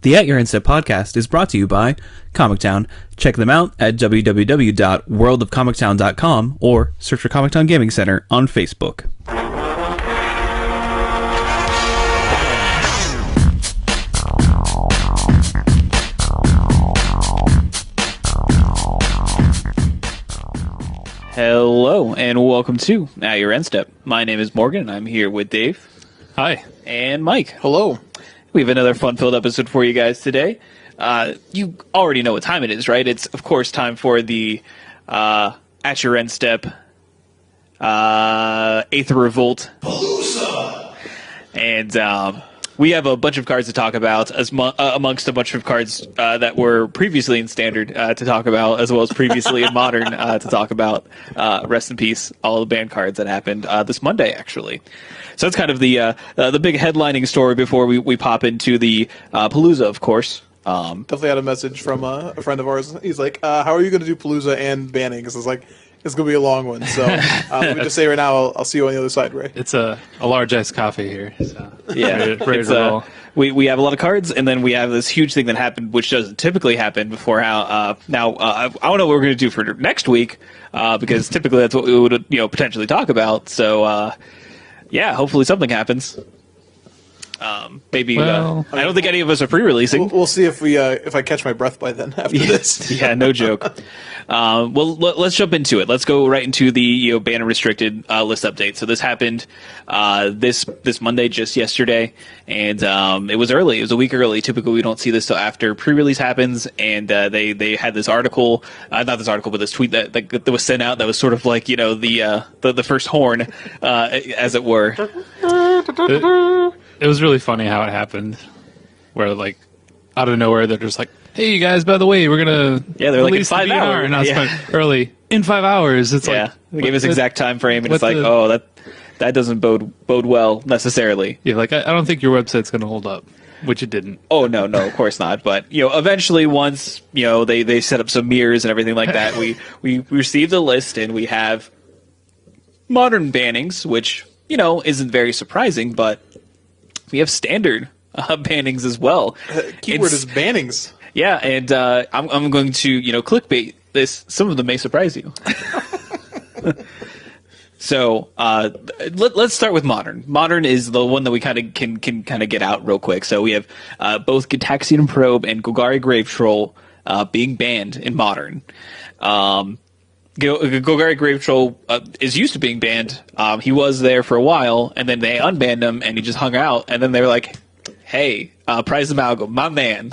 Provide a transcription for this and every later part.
The At Your Instep podcast is brought to you by Comic Town. Check them out at www.worldofcomictown.com or search for Comic Town Gaming Center on Facebook. Hello, and welcome to At Your Instep. My name is Morgan, and I'm here with Dave. Hi. And Mike. Hello. We have another fun-filled episode for you guys today. You already know what time it is, right? It's, of course, time for the At Your Instep Aether Revolt-a-PALOOZA. And we have a bunch of cards to talk about, amongst a bunch of cards that were previously in Standard to talk about, as well as previously in Modern to talk about. Rest in peace, all the banned cards that happened this Monday, actually. So that's kind of the big headlining story before we pop into the Palooza, of course. Definitely had a message from a friend of ours. He's like, how are you going to do Palooza and banning? Because it's like, it's going to be a long one. So let me just say right now, I'll see you on the other side, Ray. It's a large iced coffee here. So Yeah, ready to roll. We have a lot of cards, and then we have this huge thing that happened, which doesn't typically happen before. I don't know what we're going to do for next week, because typically that's what we would potentially talk about. So yeah, hopefully something happens. Maybe Well, I don't think any of us are pre-releasing. We'll see if I catch my breath by then after this. Yeah, no joke. Well, let's jump into it. Let's go right into the ban and restricted list update. So this happened this Monday, just yesterday, and it was early. It was a week early. Typically, we don't see this till after pre-release happens. And they had this article, not this article, but this tweet that was sent out that was sort of like the first horn, as it were. It was really funny how it happened, where like out of nowhere they're just like, "Hey, you guys, by the way, we're gonna they're like in release the 5 VR hours." announcement early in 5 hours." It's like They gave us exact time frame, and it's like, the- that doesn't bode well necessarily. Yeah, like I don't think your website's gonna hold up, which it didn't. Oh no, of course not. But eventually, once they set up some mirrors and everything like that, we received a list, and we have modern bannings, which isn't very surprising, but we have standard bannings as well. Keyword is bannings. Yeah, and I'm going to clickbait this. Some of them may surprise you. So let's start with modern. Modern is the one that we kind of can kind of get out real quick. So we have both Gitaxian Probe and Golgari Grave Troll being banned in modern. Golgari Grave Troll is used to being banned. He was there for a while, and then they unbanned him, and he just hung out. And then they were like, "Hey, Prize Amalgam, my man."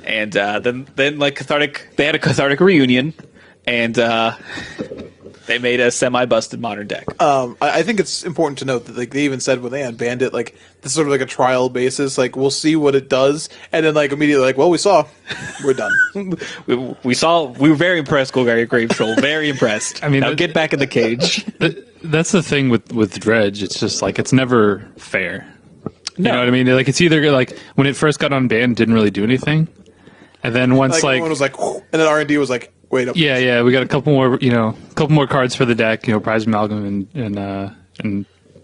And then like cathartic, they had a cathartic reunion, and they made a semi-busted modern deck. I think it's important to note that like they even said when they unbanned it, like this is sort of like a trial basis. Like we'll see what it does, and then like immediately like, well, we saw, we're done. we saw. We were very impressed, Golgari Grave Troll. Very impressed. I mean, now get back in the cage. That's the thing with Dredge. It's just like it's never fair. You No. know what I mean? Like it's either like when it first got unbanned, didn't really do anything, and then once Everyone was like, and then R&D was like, wait up. Yeah, we got a couple more cards for the deck, Prize Amalgam and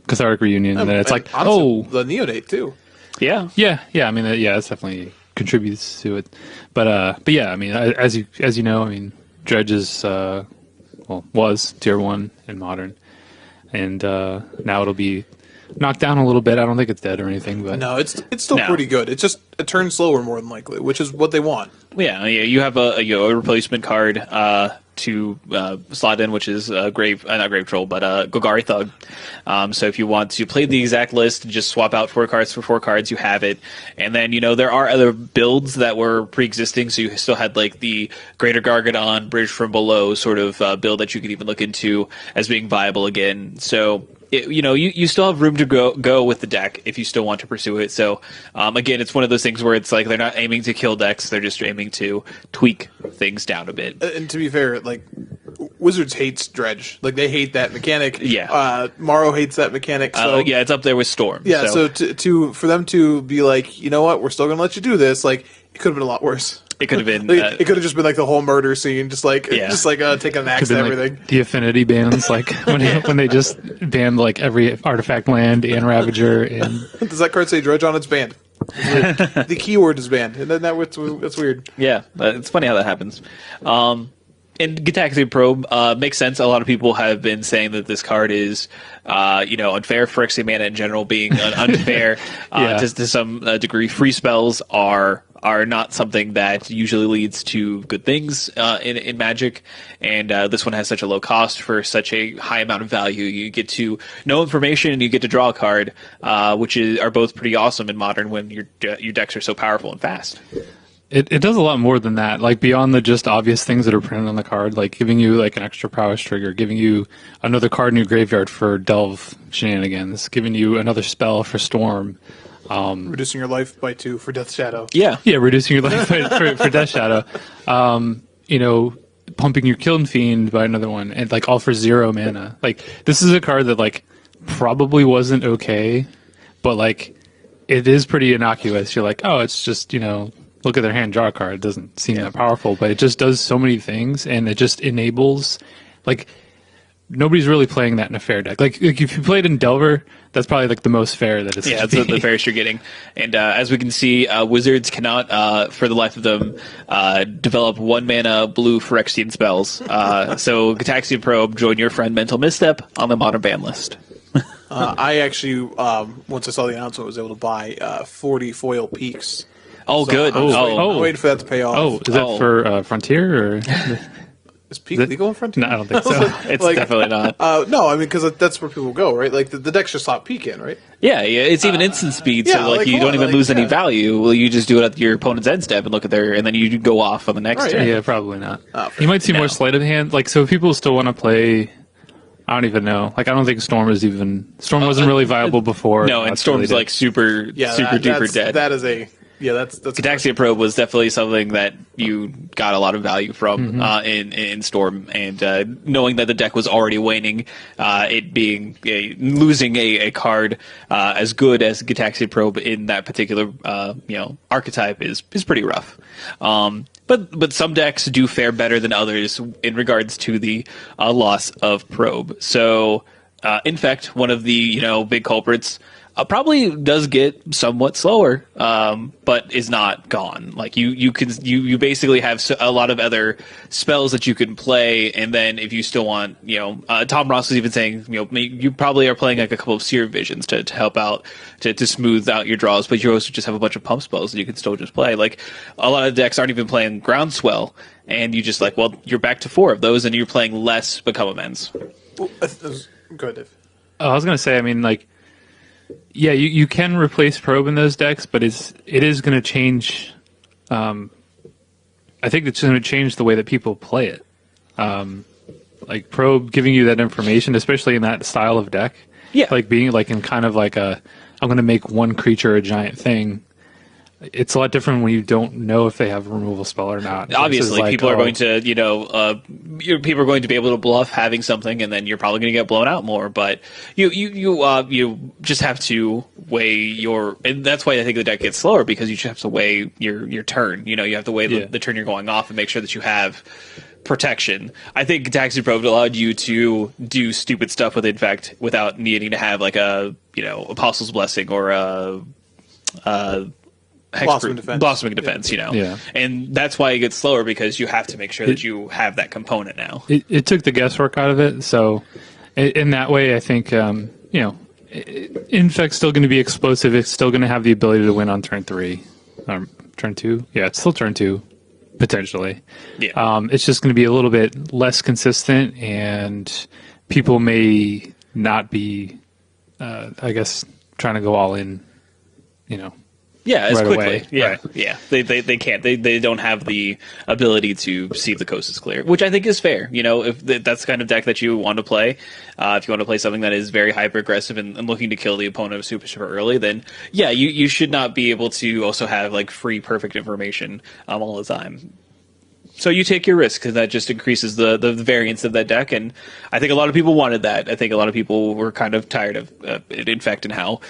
Cathartic Reunion, and then it's like, honestly, the Neonate too. Yeah. yeah. I mean, that definitely contributes to it, but yeah, I mean, as you know, I mean, Dredge is was tier 1 in modern, and now it'll be knocked down a little bit. I don't think it's dead or anything, but No, it's still pretty good. It's just a turn slower more than likely, which is what they want. Yeah, you have a replacement card to slot in, which is not Grave Troll, but Golgari Thug. So if you want to play the exact list and just swap out 4 cards for 4 cards, you have it. And then there are other builds that were pre-existing, so you still had like the Greater Gargadon Bridge from Below sort of build that you could even look into as being viable again. So you still have room to go with the deck if you still want to pursue it. So again, it's one of those things where it's like they're not aiming to kill decks; they're just aiming to tweak things down a bit. And to be fair, like Wizards hates Dredge. Like they hate that mechanic. Yeah. Morrow hates that mechanic. So yeah, it's up there with Storm. Yeah. So for them to be like, you know what, we're still gonna let you do this. Like it could have been a lot worse. It could have been. It could have just been like the whole murder scene, just taking an axe to everything. Like the affinity bans, like when they just banned like every artifact land and Ravager. And Does that card say Dredge on its band? The keyword is banned, and then that's weird. Yeah, it's funny how that happens. And Gitaxian Probe makes sense. A lot of people have been saying that this card is, unfair. Phyrexian mana in general being unfair to some degree. Free spells are not something that usually leads to good things in Magic, and this one has such a low cost for such a high amount of value. You get to know information and you get to draw a card, which are both pretty awesome in Modern when your decks are so powerful and fast. It does a lot more than that, like beyond the just obvious things that are printed on the card, like giving you like an extra prowess trigger, giving you another card in your graveyard for delve shenanigans, giving you another spell for storm. Reducing your life by 2 for Death Shadow. Yeah, reducing your life for Death Shadow. Pumping your Kiln Fiend by another one, and like all for 0 mana. Like this is a card that like probably wasn't okay, but like it is pretty innocuous. You're like, oh, it's just look at their hand, draw a card. It doesn't seem that powerful, but it just does so many things, and it just enables, like, nobody's really playing that in a fair deck. Like if you played in Delver, that's probably like the most fair that it's. Yeah, that's the fairest you're getting. And as we can see, Wizards cannot, for the life of them, develop 1 mana blue Phyrexian spells. So Gitaxian Probe, join your friend Mental Misstep on the Modern ban list. I actually, once I saw the announcement, was able to buy 40 foil peaks. Oh, So good. I'm waiting for that to pay off. Oh, is that for Frontier or? Is Peak legal in Frontier? No, I don't think so. It's definitely not. No, I mean, because that's where people go, right? Like, the decks just stop Peak in, right? Yeah, it's even instant speed, so like you come don't on, even like, lose any yeah. value. Well, you just do it at your opponent's end step and look at and then you go off on the next Right, turn. Yeah, probably not. Oh, fair. You might see No. more sleight of hand. Like, so if people still want to play, I don't even know. Like, I don't think Storm wasn't really viable before. No, and That's Storm's really like super duper dead. That is that's Gitaxian Probe was definitely something that you got a lot of value from in Storm, and knowing that the deck was already waning, it being losing a card as good as Gitaxian Probe in that particular archetype is pretty rough. But some decks do fare better than others in regards to the loss of Probe. So Infect, one of the big culprits, probably does get somewhat slower, but is not gone. Like you basically have a lot of other spells that you can play, and then if you still want, Tom Ross was even saying, you probably are playing like a couple of Seer Visions to help out to smooth out your draws, but you also just have a bunch of pump spells that you can still just play. Like a lot of decks aren't even playing Groundswell, and you just like, well, you're back to 4 of those, and you're playing less Become Amends. Go ahead, Dave. I was gonna say, I mean, like, yeah, you can replace Probe in those decks, but it is going to change. I think it's going to change the way that people play it. Like Probe giving you that information, especially in that style of deck. Yeah, like being like in kind of like I'm going to make one creature a giant thing. It's a lot different when you don't know if they have a removal spell or not. Obviously, like, people are going to, people are going to be able to bluff having something, and then you're probably going to get blown out more. But you just have to weigh and that's why I think the deck gets slower, because you just have to weigh your turn. You have to weigh the turn you're going off and make sure that you have protection. I think Gitaxian Probe allowed you to do stupid stuff with Infect without needing to have like a Apostle's Blessing or a Blossoming Defense, Yeah. And that's why it gets slower, because you have to make sure that you have that component now. It took the guesswork out of it, so in that way, I think Infect's still going to be explosive. It's still going to have the ability to win on turn 3, turn 2. Yeah, it's still turn 2 potentially. Yeah. It's just going to be a little bit less consistent, and people may not be, I guess, trying to go all in. Yeah, as right quickly. away. Yeah, Right. yeah. They can't. They don't have the ability to see if the coast is clear, which I think is fair. If that's the kind of deck that you want to play, if you want to play something that is very hyper aggressive and looking to kill the opponent super early, then yeah, you should not be able to also have like free perfect information all the time. So you take your risk, because that just increases the variance of that deck, and I think a lot of people wanted that. I think a lot of people were kind of tired of Infect and how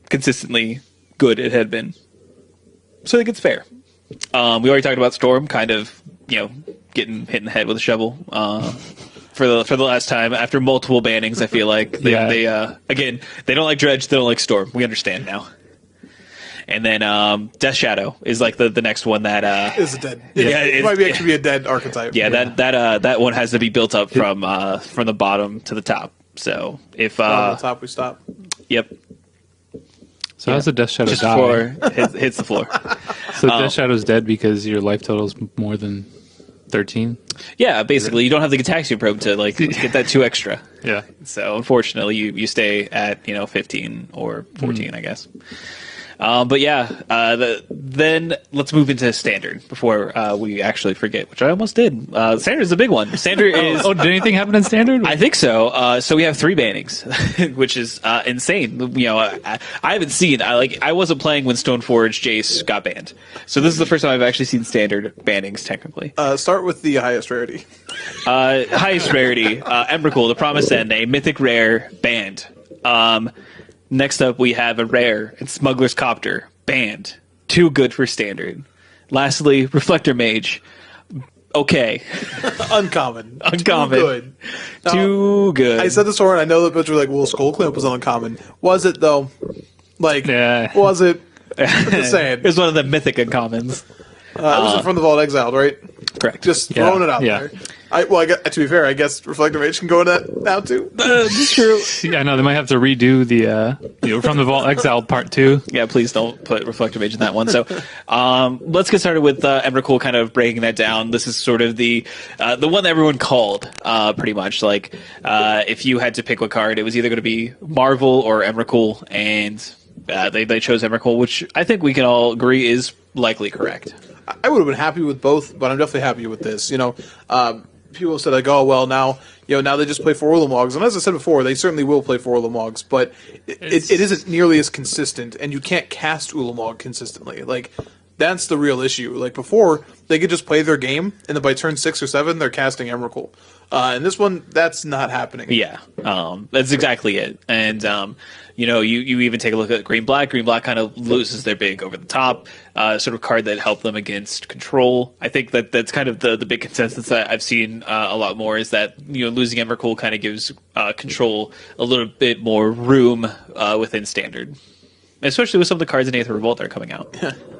consistently good it had been. So I think it's fair. We already talked about Storm kind of, getting hit in the head with a shovel for the last time after multiple bannings. I feel like they again, they don't like Dredge, they don't like Storm. We understand now. and then Death Shadow is like the next one that It's a dead. it Might be actually be a dead archetype. yeah, that one has to be built up from the bottom to the top. So if On the top we stop. yep, So how's the Death Shadow just die? before hits the floor. So Death Shadow's dead because your life total is more than 13. Yeah, basically, you don't have the Gataxian probe to like get that 2 extra. Yeah. So unfortunately, you stay at 15 or 14, I guess. But yeah, then let's move into standard before we actually forget, which I almost did. Standard is a big one. Standard is. Oh, did anything happen in standard? I think so. So we have 3 bannings, which is insane. I haven't seen. I wasn't playing when Stoneforge Jace got banned. So this is the first time I've actually seen standard bannings technically. Start with the highest rarity. Highest rarity, Emrakul, the Promised End, a mythic rare banned. Next up, we have a rare and Smuggler's Copter banned. Too good for standard. Lastly, Reflector Mage. Okay. Uncommon. Uncommon. Too good. Now, Too good. I said this before, and I know that bitch were like, well, Skull Clamp was uncommon. Was it, though? Like, Yeah. was it? I'm just saying. It was one of the mythic uncommons. It was from the Vault Exiled, right? Correct. Just Yeah, throwing it out yeah. there. To be fair, I guess Reflector Mage can go into that now, too. It's true. Yeah, no, they might have to redo the from the Vault Exiled Part 2. Yeah, please don't put Reflector Mage in that one. So let's get started with Emrakul kind of breaking that down. This is sort of the one that everyone called, pretty much. Like, if you had to pick a card, it was either going to be Marvel or Emrakul, and they chose Emrakul, which I think we can all agree is likely correct. I would have been happy with both, but I'm definitely happy with this. People said like, oh well, now they just play 4 Ulamog's, and as I said before, they certainly will play 4 Ulamog's, but it isn't nearly as consistent, and you can't cast Ulamog consistently. Like, that's the real issue. Like before, they could just play their game, and then by turn 6 or 7, they're casting Emrakul. And this one, that's not happening. Yeah, that's exactly it. And you even take a look at Green Black. Green Black kind of loses their big over the top sort of card that helped them against control. I think that's kind of the big consensus that I've seen a lot more is that losing Emrakul kind of gives control a little bit more room within standard, especially with some of the cards in Aether Revolt that are coming out.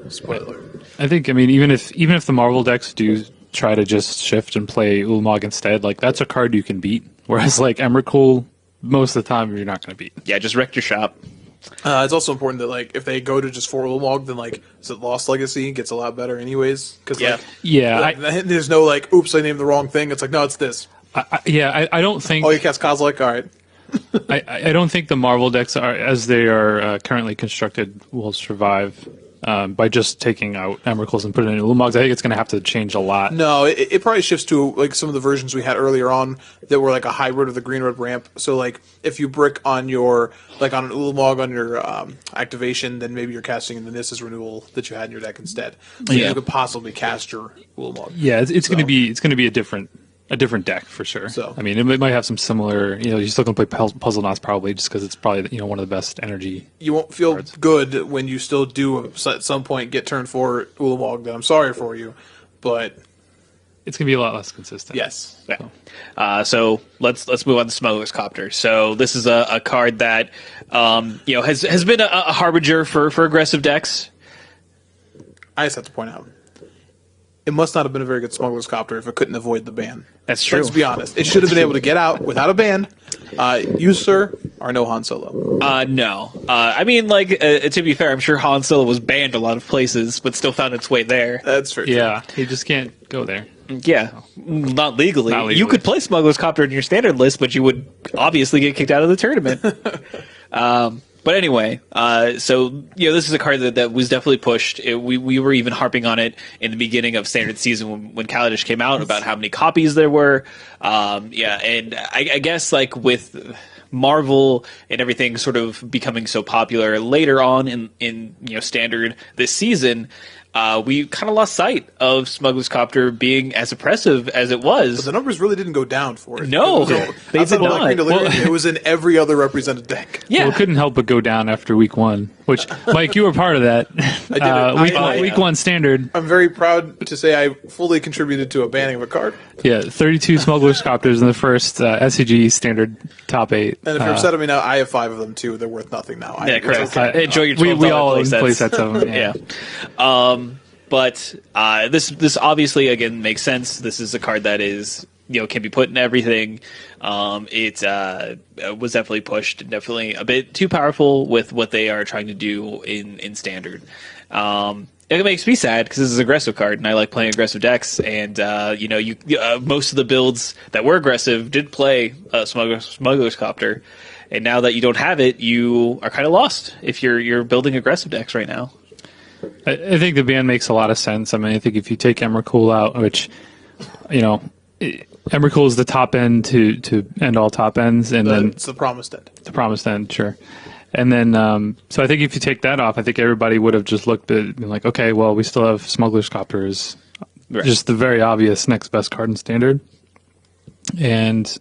Spoiler. I think, even if the Marvel decks do try to just shift and play Ulamog instead, like that's a card you can beat. Whereas like Emrakul, most of the time you're not going to beat. Yeah, just wreck your shop. It's also important that like if they go to just 4 Ulamog, then like Lost Legacy gets a lot better anyways. Because there's no like, oops, I named the wrong thing. It's like, no, it's this. I don't think. Oh, you cast Kozilek? All right. I don't think the Marvel decks are, as they are currently constructed, will survive by just taking out Emrakuls and putting in Ulumogs. I think it's going to have to change a lot. No, it probably shifts to like some of the versions we had earlier on that were like a hybrid of the green red ramp. So like if you brick on your like on an Ulamog on your activation, then maybe you're casting in the Nissa's Renewal that you had in your deck instead. So you could possibly cast your Ulamog. Yeah, it's going to be a different deck for sure. So I mean, it might have some similar. You're still going to play Puzzle Knots probably just because it's probably one of the best energy. You won't feel good when you still do at some point get turn 4 Ulamog. Then I'm sorry for you, but it's going to be a lot less consistent. Yes. Yeah. So let's move on to Smuggler's Copter. So this is a card that has been a harbinger for aggressive decks. I just have to point out. It must not have been a very good Smuggler's Copter if it couldn't avoid the ban. That's true. Let's be honest. It should have been able to get out without a ban. You, sir, are no Han Solo. No. I mean, to be fair, I'm sure Han Solo was banned a lot of places, but still found its way there. That's fair. Yeah, he just can't go there. Yeah, not legally. You could play Smuggler's Copter in your standard list, but you would obviously get kicked out of the tournament. But anyway, so this is a card that was definitely pushed. We were even harping on it in the beginning of standard season when Kaladesh came out about how many copies there were. And I guess like with Marvel and everything sort of becoming so popular later on in standard this season, we kind of lost sight of Smuggler's Copter being as oppressive as it was. But the numbers really didn't go down for it. No, they outside did of Black not. Green Delirium, it was in every other represented deck. Yeah. Well, it couldn't help but go down after week 1, which, Mike, you were part of that. I did. Week 1 standard. I'm very proud to say I fully contributed to a banning of a card. Yeah, 32 Smuggler's Copters in the first SCG standard top 8. And if you're upset at me now, I have 5 of them too. They're worth nothing now. Yeah, correct. Enjoy your $12 we all own play play sets. sets of them. Yeah. But this obviously again makes sense. This is a card that is can be put in everything. It was definitely pushed, definitely a bit too powerful with what they are trying to do in standard. It makes me sad because this is an aggressive card, and I like playing aggressive decks. And most of the builds that were aggressive did play Smuggler's Copter, and now that you don't have it, you are kind of lost if you're building aggressive decks right now. I think the ban makes a lot of sense. I mean, I think if you take Emrakul out, which, Emrakul is the top end to end all top ends, and then it's the promised end. the promised end, sure. And then, so I think if you take that off, I think everybody would have just looked at it and been like, okay, well, we still have Smuggler's Copter as just the very obvious next best card in standard. And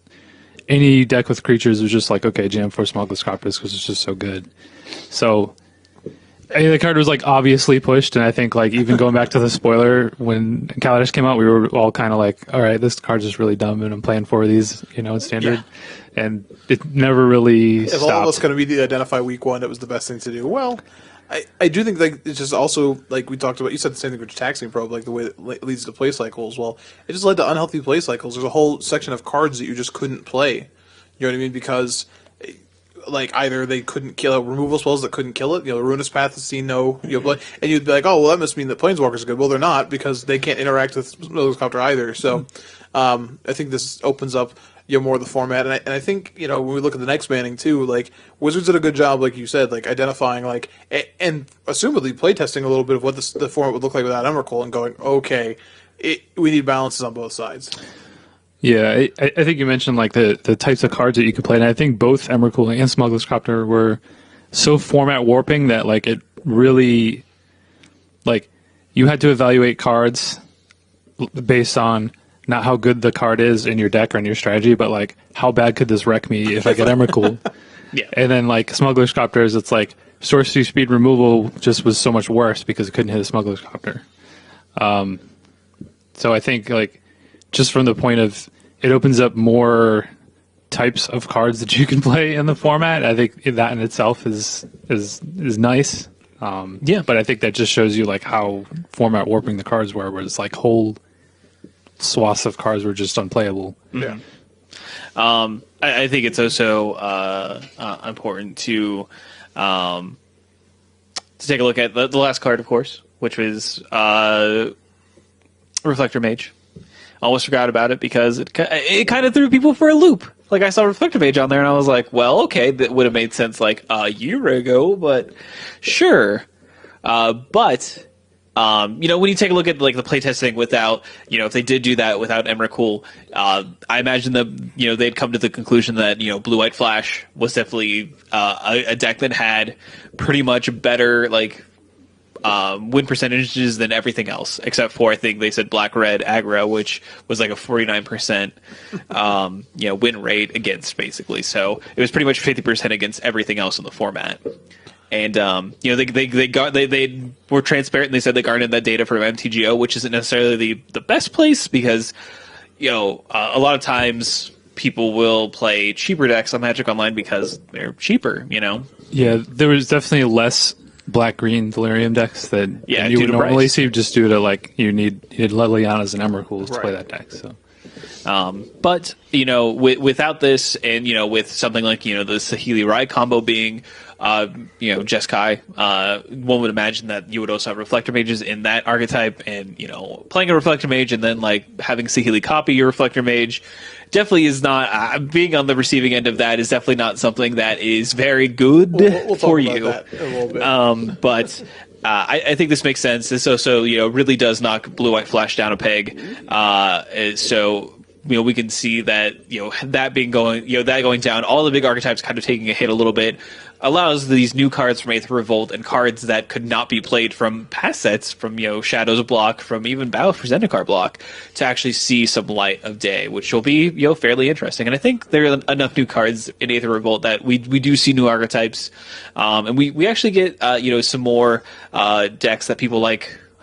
any deck with creatures was just like, okay, jam for Smuggler's Copters because it's just so good. So the card was like obviously pushed, and I think like even going back to the spoiler when Kaladesh came out, we were all kind of like, all right, this card's just really dumb, and I'm playing 4 of these, in standard, and it never really If stopped. all of us could immediately identify week 1, it was the best thing to do. Well, I do think like it's just also like we talked about. You said the same thing with Taxing Probe, like the way it leads to play cycles. Well, it just led to unhealthy play cycles. There's a whole section of cards that you just couldn't play. You know what I mean? Because like either they couldn't kill removal spells that couldn't kill it. The Ruinous Path has seen no play, and you'd be like, oh well, that must mean that Planeswalkers are good. Well, they're not because they can't interact with Smuggler's Copter either. So I think this opens up more of the format, and I think when we look at the next banning too, like Wizards did a good job, like you said, like identifying like and assumedly playtesting a little bit of what the format would look like without Emrakul, and going, okay, we need balances on both sides. Yeah, I think you mentioned like the types of cards that you could play, and I think both Emrakul and Smuggler's Copter were so format warping that like it really like you had to evaluate cards based on not how good the card is in your deck or in your strategy, but like how bad could this wreck me if I get Emrakul? Yeah. And then like Smuggler's Copters, it's like sorcery speed removal just was so much worse because it couldn't hit a Smuggler's Copter. So I think like just from the point of it opens up more types of cards that you can play in the format. I think that in itself is nice. But I think that just shows you like how format warping the cards were, where it's like whole swaths of cards were just unplayable. Yeah. I think it's also important to take a look at the last card, of course, which was Reflector Mage. Almost forgot about it because it kind of threw people for a loop. Like I saw Reflector Mage on there and I was like, well, okay, that would have made sense like a year ago, but sure. But when you take a look at like the playtesting without, if they did do that without Emrakul, I imagine that they'd come to the conclusion that Blue White Flash was definitely a deck that had pretty much better like win percentages than everything else, except for I think they said Black Red Aggro, which was like a 49% win rate against basically. So it was pretty much 50% against everything else in the format. And they were transparent and they said they garnered that data from MTGO, which isn't necessarily the best place because a lot of times people will play cheaper decks on Magic Online because they're cheaper. Yeah, there was definitely less black-green Delirium decks that you would normally see just due to like you need Liliana's and Emrakul to play that deck. So. But without this, and with something like the Saheeli Rai combo being, Jeskai, one would imagine that you would also have Reflector Mages in that archetype, and playing a Reflector Mage and then like having Saheeli copy your Reflector Mage definitely is not being on the receiving end of that is definitely not something that is very good we'll for talk you. about that in a little bit. But I think this makes sense. This also really does knock Blue White Flash down a peg. So we can see that that being going that going down, all the big archetypes kind of taking a hit a little bit, allows these new cards from Aether Revolt and cards that could not be played from past sets, from Shadows block, from even Battle for Zendikar block, to actually see some light of day, which will be fairly interesting. And I think there are enough new cards in Aether Revolt that we do see new archetypes, and we actually get some more decks that people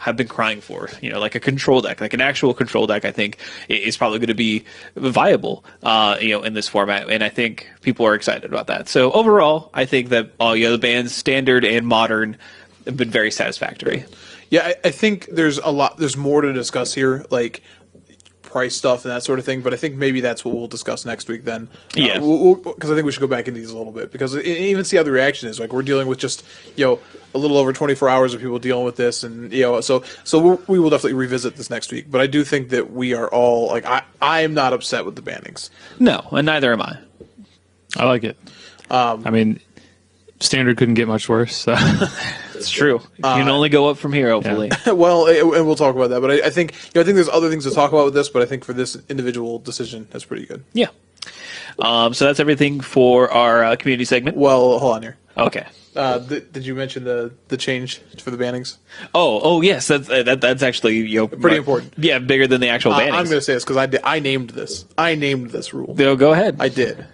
have been crying for, like a control deck, like an actual control deck. I think is probably going to be viable, in this format, and I think people are excited about that. So overall, I think that the bands standard and modern have been very satisfactory. Yeah, I think there's more to discuss here, like price stuff and that sort of thing, but I think maybe that's what we'll discuss next week then. Yeah. Because I think we should go back into these a little bit, because even see how the reaction is. Like, we're dealing with just, a little over 24 hours of people dealing with this, and, so we will definitely revisit this next week. But I do think that we are all, like, I am not upset with the bannings. No, and neither am I. I like it. I mean, standard couldn't get much worse. So. It's true. You can only go up from here, hopefully. Yeah. Well, and we'll talk about that. But I think there's other things to talk about with this. But I think for this individual decision, that's pretty good. Yeah. So that's everything for our community segment. Well, hold on here. Okay. Did you mention the change for the bannings? Oh yes, that's actually pretty important. Yeah, bigger than the actual bannings. I'm going to say this because I named this. I named this rule. Go ahead. I did.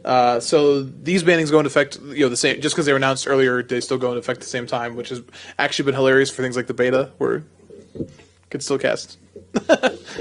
So these bannings go into effect, the same. Just because they were announced earlier, they still go into effect at the same time, which has actually been hilarious for things like the beta, where you can still cast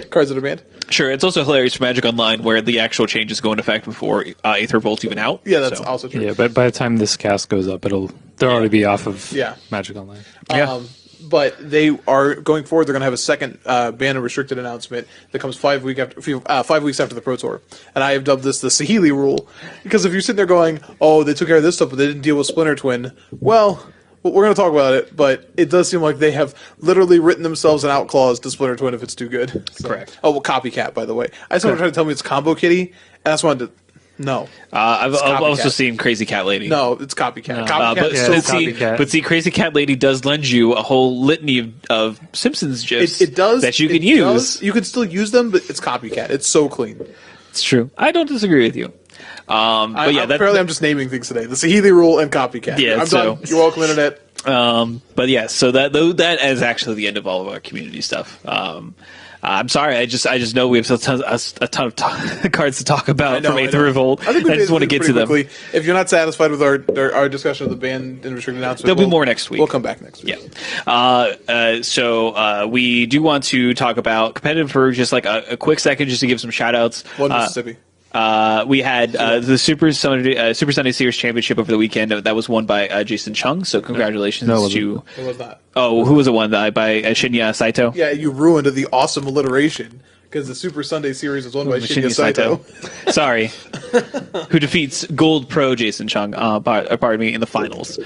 cards that are banned. Sure, it's also hilarious for Magic Online, where the actual changes go into effect before Aether Revolt's even out. Yeah, that's also true. Yeah, but by the time this cast goes up, they'll already be off of Magic Online. Yeah. But they are going forward. They're going to have a second ban and restricted announcement that comes 5 weeks after the Pro Tour, and I have dubbed this the Saheeli rule, because if you're sitting there going, "Oh, they took care of this stuff, but they didn't deal with Splinter Twin," well, we're going to talk about it. But it does seem like they have literally written themselves an out clause to Splinter Twin if it's too good. So. Correct. Oh, well, Copycat, by the way. I just want to try to tell me it's Combo Kitty, and I just wanted to. No, I've also seen Crazy Cat Lady. No, it's Copycat. No. Copycat is so Copycat. But see, Crazy Cat Lady does lend you a whole litany of Simpsons gifs. It does that you can use. You can still use them, but it's Copycat. It's so clean. It's true. I don't disagree with you. But yeah, apparently I'm just naming things today. The Saheeli rule and Copycat. Yeah, I'm done. You're welcome, Internet. But yeah, so that is actually the end of all of our community stuff. I'm sorry, I just know we have a ton of cards to talk about from Aether Revolt. I just want to get to them. Quickly. If you're not satisfied with our discussion of the ban and restricted announcement, there'll be more next week. We'll come back next week. Yeah. So we do want to talk about competitive for just like a quick second, just to give some shout outs. Mississippi. We had the Super Sunday Series Championship over the weekend. That was won by Jason Chung. So congratulations to. It was not. Oh, who was it won by? Shinya Saito. Yeah, you ruined the awesome alliteration, because the Super Sunday Series was won by Shinya Saito. Sorry. Who defeats Gold Pro Jason Chung, pardon me, in the finals.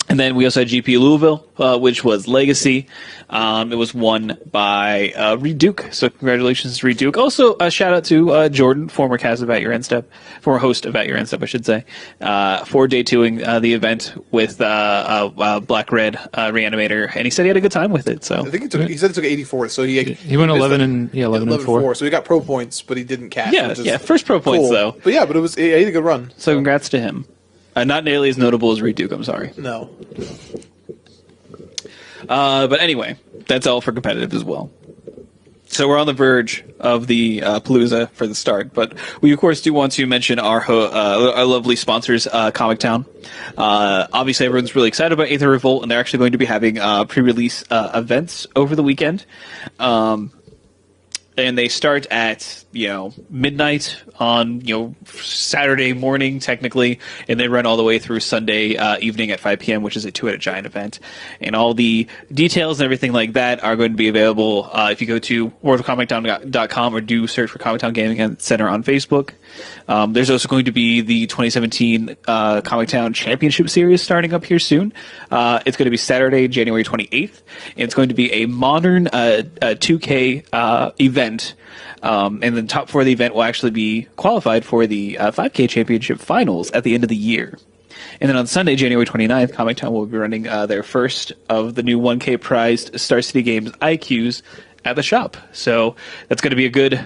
And then we also had GP Louisville, which was Legacy. It was won by Reed Duke. So congratulations to Reed Duke. Also, a shout out to Jordan, former host of At Your End Step, I should say, for day-twoing the event with Black Red Reanimator, and he said he had a good time with it. So I think he said it took 84th. So he went 11 and 4. So he got pro points, but he didn't cash. Yeah, first pro points though. But yeah, but he had a good run. So congrats to him. Not nearly as notable as Reed Duke, I'm sorry. No. But anyway, that's all for competitive as well. So we're on the verge of the Palooza for the start, but we of course do want to mention our lovely sponsors, Comic Town. Obviously, everyone's really excited about Aether Revolt, and they're actually going to be having pre-release events over the weekend. And they start at, midnight on, Saturday morning, technically, and they run all the way through Sunday evening at 5 p.m., which is a two-headed giant event. And all the details and everything like that are going to be available if you go to worldofcomictown.com or do search for Comic Town Gaming Center on Facebook. There's also going to be the 2017 Comic Town Championship Series starting up here soon. It's going to be Saturday, January 28th. And it's going to be a modern 2K event. And the top 4 of the event will actually be qualified for the 5K Championship Finals at the end of the year. And then on Sunday, January 29th, Comic Town will be running their first of the new 1K prized Star City Games IQs at the shop. So that's going to be a good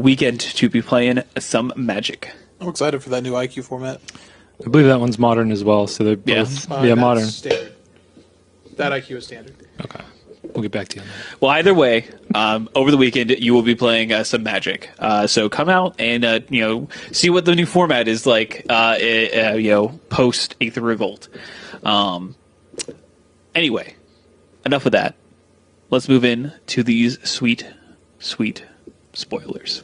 weekend to be playing some Magic. I'm excited for that new IQ format. I believe that one's modern as well, so they're both That's modern. Standard. That IQ is standard. Okay, we'll get back to you on that. Well, either way, over the weekend you will be playing some Magic. So come out and see what the new format is like. Post Aether Revolt. Anyway, enough of that. Let's move in to these sweet, sweet spoilers.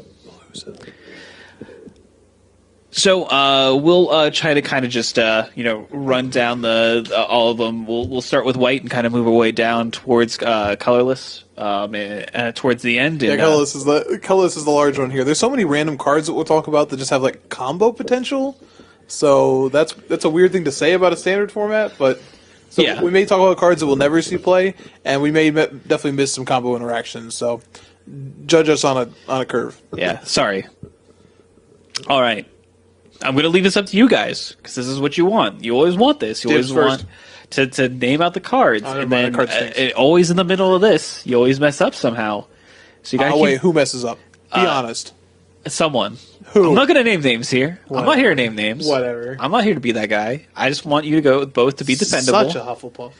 So we'll try to kind of just run down the all of them. We'll start with white and kind of move our way down towards colorless towards the end. Yeah, colorless is the large one here. There's so many random cards that we'll talk about that just have like combo potential. So that's a weird thing to say about a standard format, but we may talk about cards that we'll never see play, and we may definitely miss some combo interactions. So judge us on a curve. Yeah, sorry. All right. I'm going to leave this up to you guys, because this is what you want. You always want this. You always want to name out the cards. And then always in the middle of this, you always mess up somehow. So you got wait, who messes up? Be honest. Someone. Who? I'm not going to name names here. Whatever. I'm not here to name names. Whatever. I'm not here to be that guy. I just want you to go with both to be dependable. Such a Hufflepuff.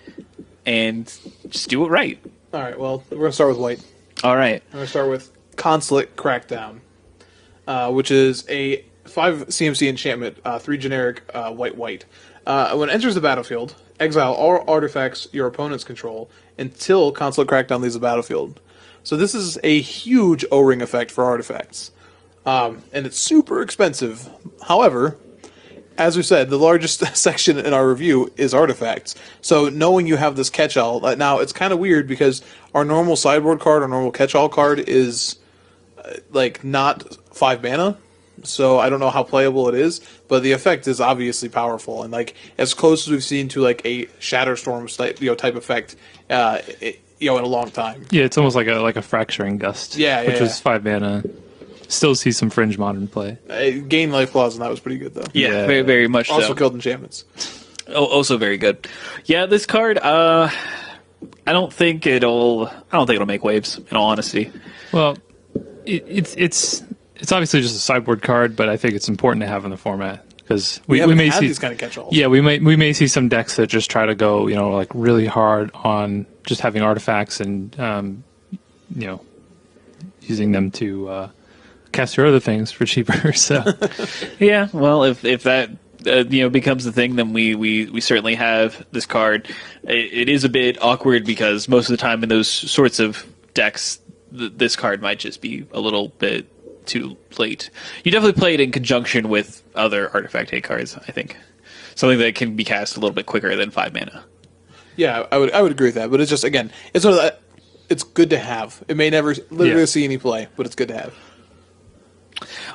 And just do it right. All right, well, we're going to start with white. All right. I'm going to start with Consulate Crackdown, which is a 5 CMC enchantment, 3 generic white. When it enters the battlefield, exile all artifacts your opponents control until Consulate Crackdown leaves the battlefield. So this is a huge O-ring effect for artifacts. And it's super expensive. However, as we said, the largest section in our review is artifacts. So knowing you have this catch-all, now it's kind of weird because our normal sideboard card, our normal catch-all card is not 5 mana. So I don't know how playable it is, but the effect is obviously powerful and as close as we've seen to a Shatterstorm type effect in a long time. Yeah, it's almost like a Fracturing Gust. Which was 5 mana. Still see some fringe modern play. Gain life clause, and that was pretty good though. Yeah, very, very much so. Also killed enchantments. Oh, also very good. Yeah, this card. I don't think it'll make waves. In all honesty. Well, it's obviously just a sideboard card, but I think it's important to have in the format because we may see these kind of catch-alls. Yeah, we may see some decks that just try to go really hard on just having artifacts and using them to cast your other things for cheaper. So yeah, well, if that becomes the thing, then we certainly have this card. It is a bit awkward because most of the time in those sorts of decks, this card might just be a little bit too late. You definitely play it in conjunction with other artifact hate cards, I think. Something that can be cast a little bit quicker than 5 mana. Yeah, I would agree with that, but it's just, again, it's sort of that, it's good to have. It may never literally see any play, but it's good to have.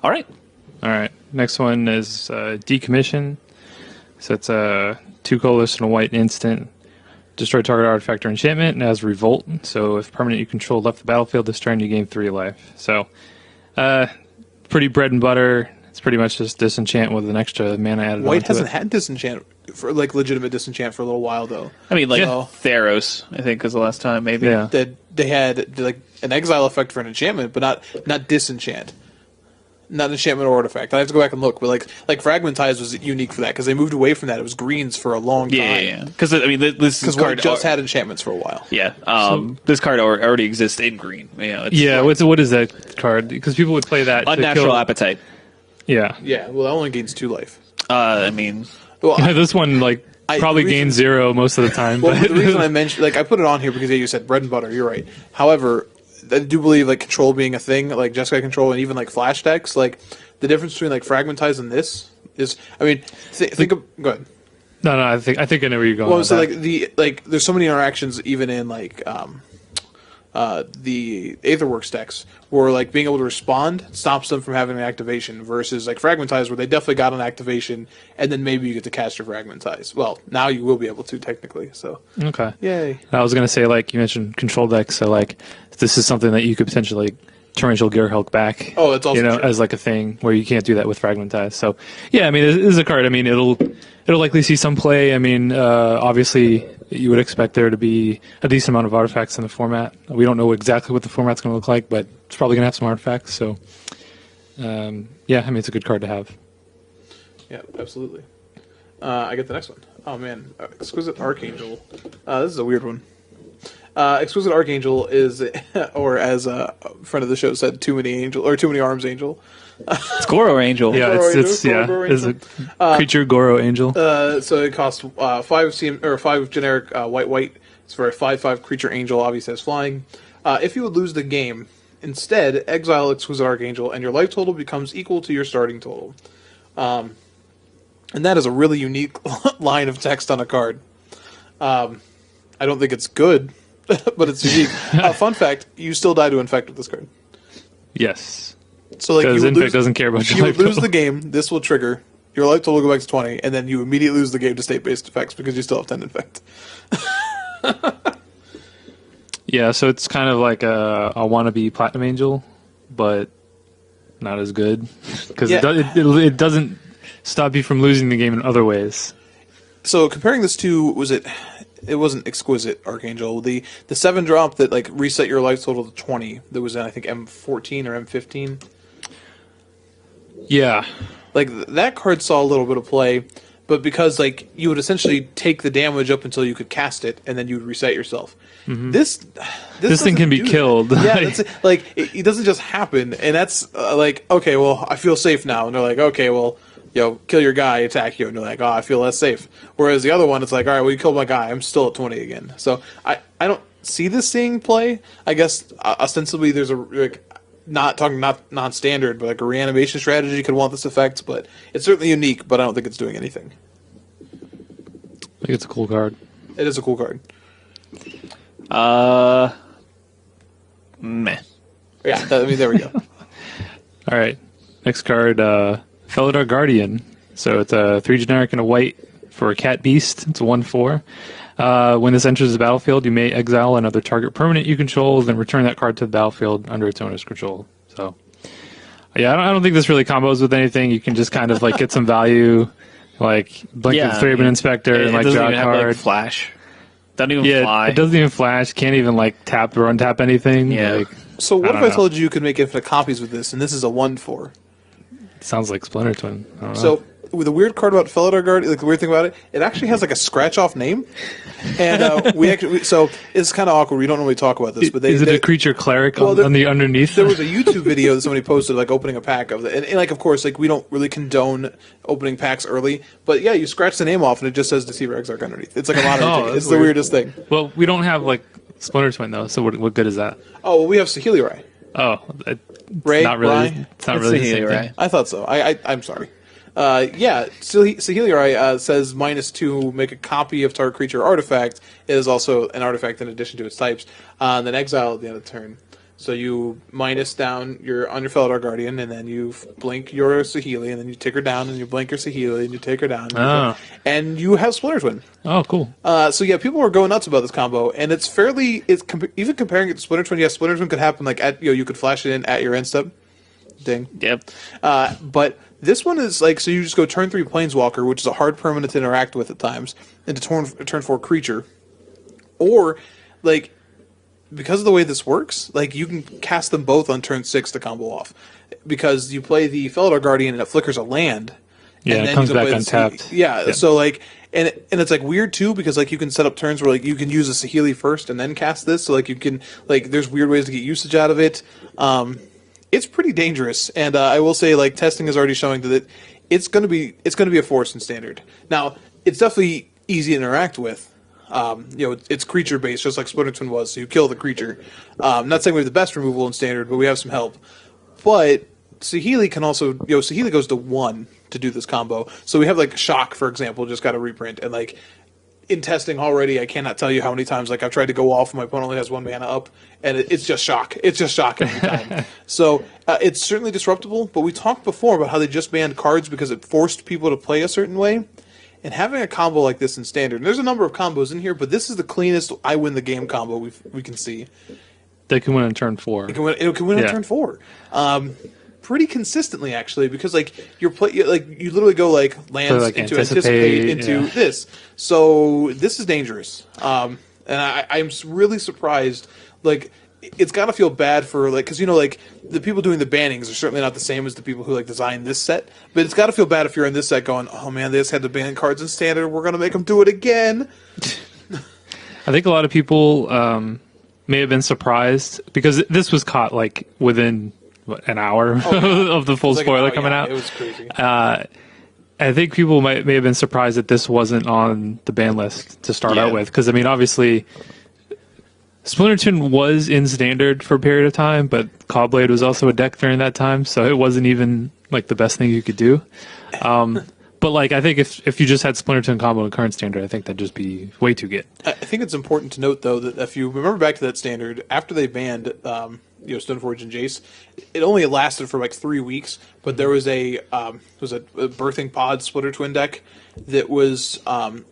All right. Next one is Decommission. So it's a 2 colorless and a white instant. Destroy target artifact or enchantment, and has Revolt. So if permanent you control left the battlefield this turn, you gain 3 life. So pretty bread and butter. It's pretty much just disenchant with an extra mana added. White hasn't had disenchant for legitimate disenchant for a little while though. I mean, Theros, I think, was the last time maybe. Yeah. They had an exile effect for an enchantment, but not disenchant. Not an enchantment or artifact. I have to go back and look, but Fragmentize was unique for that because they moved away from that. It was greens for a long time. Yeah. Because this card just had enchantments for a while. Yeah. This card already exists in green. What is that card? Because people would play that. Unnatural Appetite. Yeah. Yeah. Well, that only gains 2 life. This one probably gains 0 most of the time. Well, the reason I mentioned, I put it on here because you said bread and butter. You're right. However, I do believe control being a thing, like Jeskai control and even flash decks, the difference between Fragmentize and this is, think of, go ahead. No, I think I know where you're going. Well, so there's so many interactions even in the Aetherworks decks where being able to respond stops them from having an activation versus Fragmentize where they definitely got an activation and then maybe you get to cast your Fragmentize. Well, now you will be able to technically. So okay, yay! I was gonna say you mentioned control decks, so this is something that you could potentially torrential Gearhulk back. Oh, that's also true. As a thing where you can't do that with Fragmentize. So yeah, this is a card. It'll likely see some play. Obviously you would expect there to be a decent amount of artifacts in the format. We don't know exactly what the format's going to look like, but it's probably going to have some artifacts. So, yeah, I mean, it's a good card to have. Yeah, absolutely. I get the next one. Oh man, Exquisite Archangel. This is a weird one. Exquisite Archangel is, or as a friend of the show said, too many arms angel. It's Goro Angel. Yeah, it's a creature Goro Angel. So it costs 5 generic white. It's for a 5/5 creature angel. Obviously has flying. If you would lose the game, instead exile Exquisite Archangel, and your life total becomes equal to your starting total. And that is a really unique line of text on a card. I don't think it's good, but it's unique. Fun fact: you still die to infect with this card. Yes. So like because Infect doesn't care about your you life would lose total. the game. This will trigger your life total will go back to 20, and then you immediately lose the game to state-based effects because you still have 10 infect. Yeah, so it's kind of like a wannabe Platinum Angel, but not as good because it doesn't stop you from losing the game in other ways. So comparing this to it wasn't Exquisite Archangel, the 7-drop that like reset your life total to 20 that was in I think M14 or M15. Yeah. Like that card saw a little bit of play, but because like you would essentially take the damage up until you could cast it, and then you would reset yourself. Mm-hmm. This thing can be killed. Yeah, it doesn't just happen, and that's like okay, well I feel safe now, and they're like okay, well kill your guy, attack you, and you're like oh I feel less safe. Whereas the other one, it's like all right, well you killed my guy, I'm still at 20 again. So I don't see this seeing play. I guess ostensibly there's a not non-standard, but like a reanimation strategy could want this effect, but it's certainly unique, but I don't think it's doing anything. I think it's a cool card. It is a cool card. Meh. Yeah, there we go. All right. Next card, Felidar Guardian. So it's a 3 generic and a white for a cat beast. It's a 1/4. When this enters the battlefield, you may exile another target permanent you control, then return that card to the battlefield under its owner's control. So, yeah, I don't think this really combos with anything. You can just kind of like get some value, like Blink of the Thraben Inspector and like draw a card. Have, like, flash. Doesn't even fly. It doesn't even flash. Can't even like tap or untap anything. Yeah. Like, so what if I told you could make infinite copies with this, and this is a 1/4? Sounds like Splinter Twin. I don't know. So with the weird card about Felidar Guardian, like the weird thing about it actually has like a scratch-off name, and so it's kind of awkward. We don't normally talk about this, but is it a creature cleric on the underneath? There was a YouTube video that somebody posted, like opening a pack of it, and like of course, like we don't really condone opening packs early, but yeah, you scratch the name off and it just says Deceiver Exarch underneath. It's like a modern thing. It's weird. The weirdest thing. Well, we don't have like Splinter Twin though, so what good is that? Oh, well, we have Saheeli Rai. Oh, Ray, not really. Rai? It's not really Saheeli Rai. I thought so. I'm sorry. Saheeli Rai says -2, make a copy of target creature artifact. It is also an artifact in addition to its types. Then exile at the end of the turn. So you minus down on your Felidar Guardian, and then you blink your Saheeli, and then you take her down, and you blink your Saheeli, and you take her down. And you have Splinter Twin. Oh, cool. So yeah, people were going nuts about this combo, and it's even comparing it to Splinter Twin. Yeah, Splinter Twin could happen like you could flash it in at your end step. Ding. Yep. But this one is like, so you just go turn 3 Planeswalker, which is a hard permanent to interact with at times, into turn 4 creature. Or, like, because of the way this works, like, you can cast them both on turn 6 to combo off. Because you play the Felidar Guardian and it flickers a land. Yeah, and it comes back untapped. Yeah, so like, and it's like weird too, because like you can set up turns where like you can use a Saheeli first and then cast this, so like you can, like, there's weird ways to get usage out of it. It's pretty dangerous, and I will say, like, testing is already showing that it's going to be a force in Standard. Now, it's definitely easy to interact with. It's creature based, just like Splinter Twin was. So you kill the creature. Not saying we have the best removal in Standard, but we have some help. But Saheeli can also, Saheeli goes to 1 to do this combo. So we have like Shock, for example, just got a reprint, and like, in testing already, I cannot tell you how many times like I've tried to go off and my opponent only has 1 mana up, and it's just shock. It's just shock every time. So it's certainly disruptible, but we talked before about how they just banned cards because it forced people to play a certain way. And having a combo like this in Standard, and there's a number of combos in here, but this is the cleanest I win the game combo we can see. They can win in turn 4. It can win in turn 4. pretty consistently actually, because like you literally go like lands like, into anticipate into yeah. this. So this is dangerous. And I'm really surprised. Like, it's got to feel bad for like, because like the people doing the bannings are certainly not the same as the people who like designed this set. But it's got to feel bad if you're in this set going, oh man, they just had to ban cards in standard. We're gonna make them do it again. I think a lot of people may have been surprised because this was caught like within an hour of the full spoiler coming out. It was crazy. I think people may have been surprised that this wasn't on the ban list to start out with, because I mean, obviously, Splinterton was in standard for a period of time, but Cobblade was also a deck during that time, so it wasn't even like the best thing you could do. But like, I think if you just had Splinterton combo in current standard, I think that'd just be way too good. I think it's important to note though that if you remember back to that standard, after they banned Stoneforge and Jace, it only lasted for like 3 weeks. But there was a birthing pod splitter twin deck that was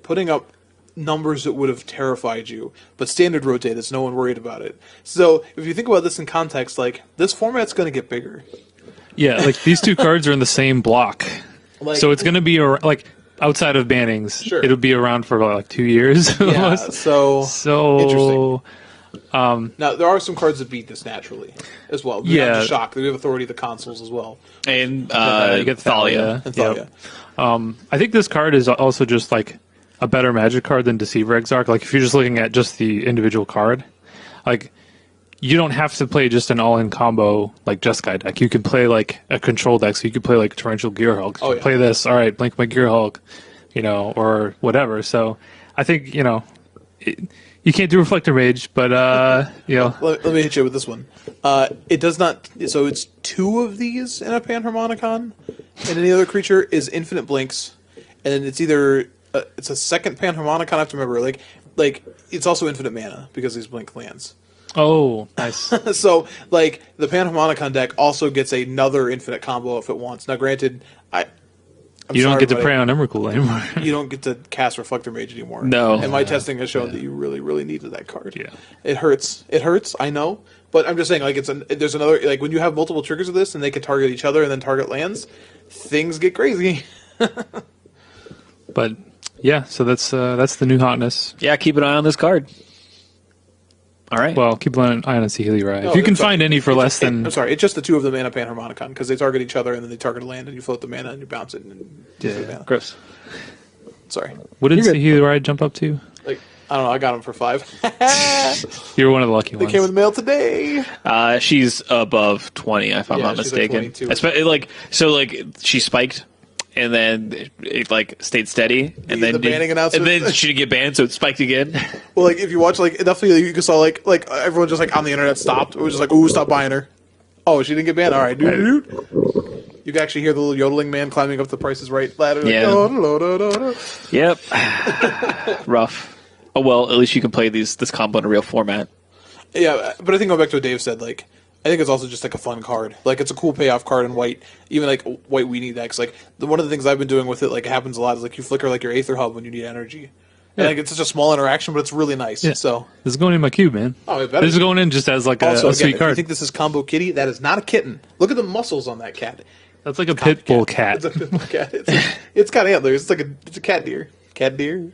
putting up numbers that would have terrified you, but standard rotated, so no one worried about it. So if you think about this in context, like this format's going to get bigger. Yeah, like these two cards are in the same block. Like, so it's going to be like outside of bannings, sure. It'll be around for like 2 years. Yeah, so interesting. Now there are some cards that beat this naturally as well. We have the Shock. We have Authority of the Consoles as well, and you get Thalia. And Thalia. Yep. I think this card is also just like a better Magic card than Deceiver Exarch. Like if you're just looking at just the individual card, like you don't have to play just an all-in combo like Jeskai deck. You can play like a control deck, so you could play like Torrential Gearhulk. You play this, all right, blink my Gearhulk, or whatever. So I think you can't do Reflector Mage, but Let me hit you with this one. It does not. So it's 2 of these in a Panharmonicon, and any other creature is infinite blinks, and then it's either it's a second Panharmonicon. I have to remember, like it's also infinite mana because these blink lands. Oh, nice. So, like, the Panharmonicon deck also gets another infinite combo if it wants. Now, granted, you don't get to prey on Emrakul anymore. You don't get to cast Reflector Mage anymore. No. And my testing has shown that you really, really needed that card. Yeah. It hurts. It hurts, I know. But I'm just saying, like, there's another, like, when you have multiple triggers of this and they can target each other and then target lands, things get crazy. But, yeah, so that's the new hotness. Yeah, keep an eye on this card. All right. Well, keep an eye on Saheeli Rai. If you can find any for less than... I'm sorry, it's just the 2 of them and a Panharmonicon, because they target each other and then they target a land and you float the mana and you bounce it and mana. Gross. Sorry. What did Saheeli Rai jump up to? Like, I don't know, I got them for 5. You were one of the lucky ones. They came with the mail today. She's above 20, if I'm not mistaken. Like she spiked, and then it like stayed steady, and then the banning announcement, and then she didn't get banned, so it spiked again. Well, like if you watch like definitely you saw like everyone just like on the internet stopped. It was just like, ooh, stop buying her. Oh, she didn't get banned. All right, dude. You can actually hear the little yodeling man climbing up the Price is Right ladder. Like, yeah. Yep. Rough. Oh well, at least you can play this combo in a real format. Yeah, but I think going back to what Dave said, like I think it's also just like a fun card. Like it's a cool payoff card in white. Even like white weenie decks. Like one of the things I've been doing with it, like it happens a lot, is like you flicker like your Aether Hub when you need energy. And like it's such a small interaction, but it's really nice. Yeah. So this is going in my cube, man. Oh, it better. This is going in just as like a sweet card. If you think this is Combo Kitty? That is not a kitten. Look at the muscles on that cat. That's like a pit bull cat. It's a pit bull cat. It's got antlers. It's a cat deer. Cat deer.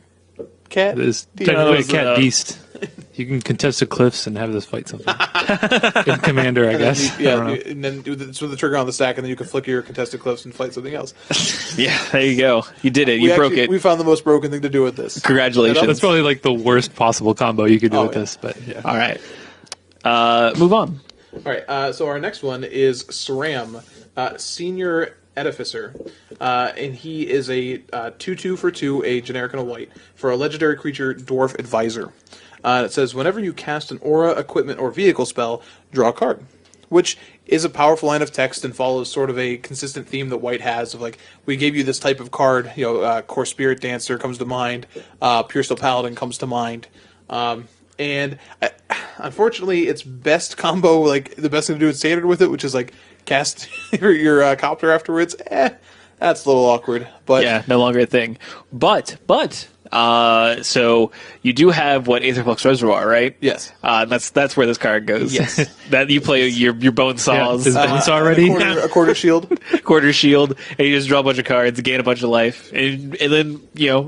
Cat. It is technically a cat beast. You can contest the cliffs and have this fight something. In Commander, I guess. And then do the trigger on the stack, and then you can flicker your contested cliffs and fight something else. Yeah, there you go. You did it. You broke it. We found the most broken thing to do with this. Congratulations. That's probably like the worst possible combo you could do with this. But yeah. All right. Move on. All right. So our next one is Saram, Senior Edificer, and he is a 2/2 for 2, a generic and a white, for a legendary creature, Dwarf Advisor. It says, whenever you cast an aura, equipment, or vehicle spell, draw a card, which is a powerful line of text and follows sort of a consistent theme that White has of like, we gave you this type of card, Core Spirit Dancer comes to mind, Pure Steel Paladin comes to mind, and unfortunately, its best combo, like the best thing to do in Standard with it, which is like cast your copter afterwards, that's a little awkward. But yeah, no longer a thing. But So you do have what Aether Reservoir, right? Yes. That's where this card goes. Yes. That you play your bone saws, is Bonesaw already? A quarter shield. quarter shield, and you just draw a bunch of cards, gain a bunch of life, and then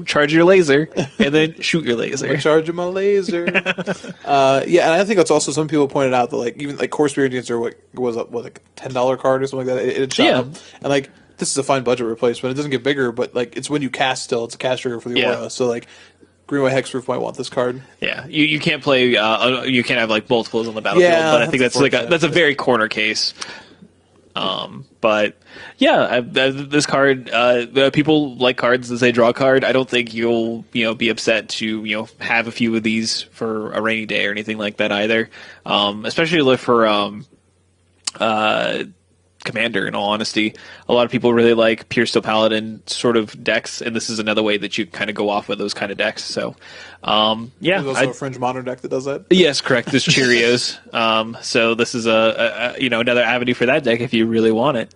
charge your laser, and then shoot your laser. Charging my laser. Yeah, and I think that's also some people pointed out that like even like Core Spirit Dancer like $10 card or something like that. It shot up, and like this is a fine budget replacement. It doesn't get bigger, but like it's when you cast still, it's a cast trigger for the aura. So like Green White Hexproof might want this card. Yeah, you can't play. You can't have like multiples on the battlefield, but I think that's a very corner case. But yeah, this card. People like cards as they draw a card. I don't think you'll be upset to have a few of these for a rainy day or anything like that either. Especially for Commander, in all honesty. A lot of people really like Pure Steel Paladin sort of decks, and this is another way that you kind of go off with those kind of decks. So, yeah. There's also a Fringe Modern deck that does that? Yes, correct. There's Cheerios. So this is another avenue for that deck if you really want it.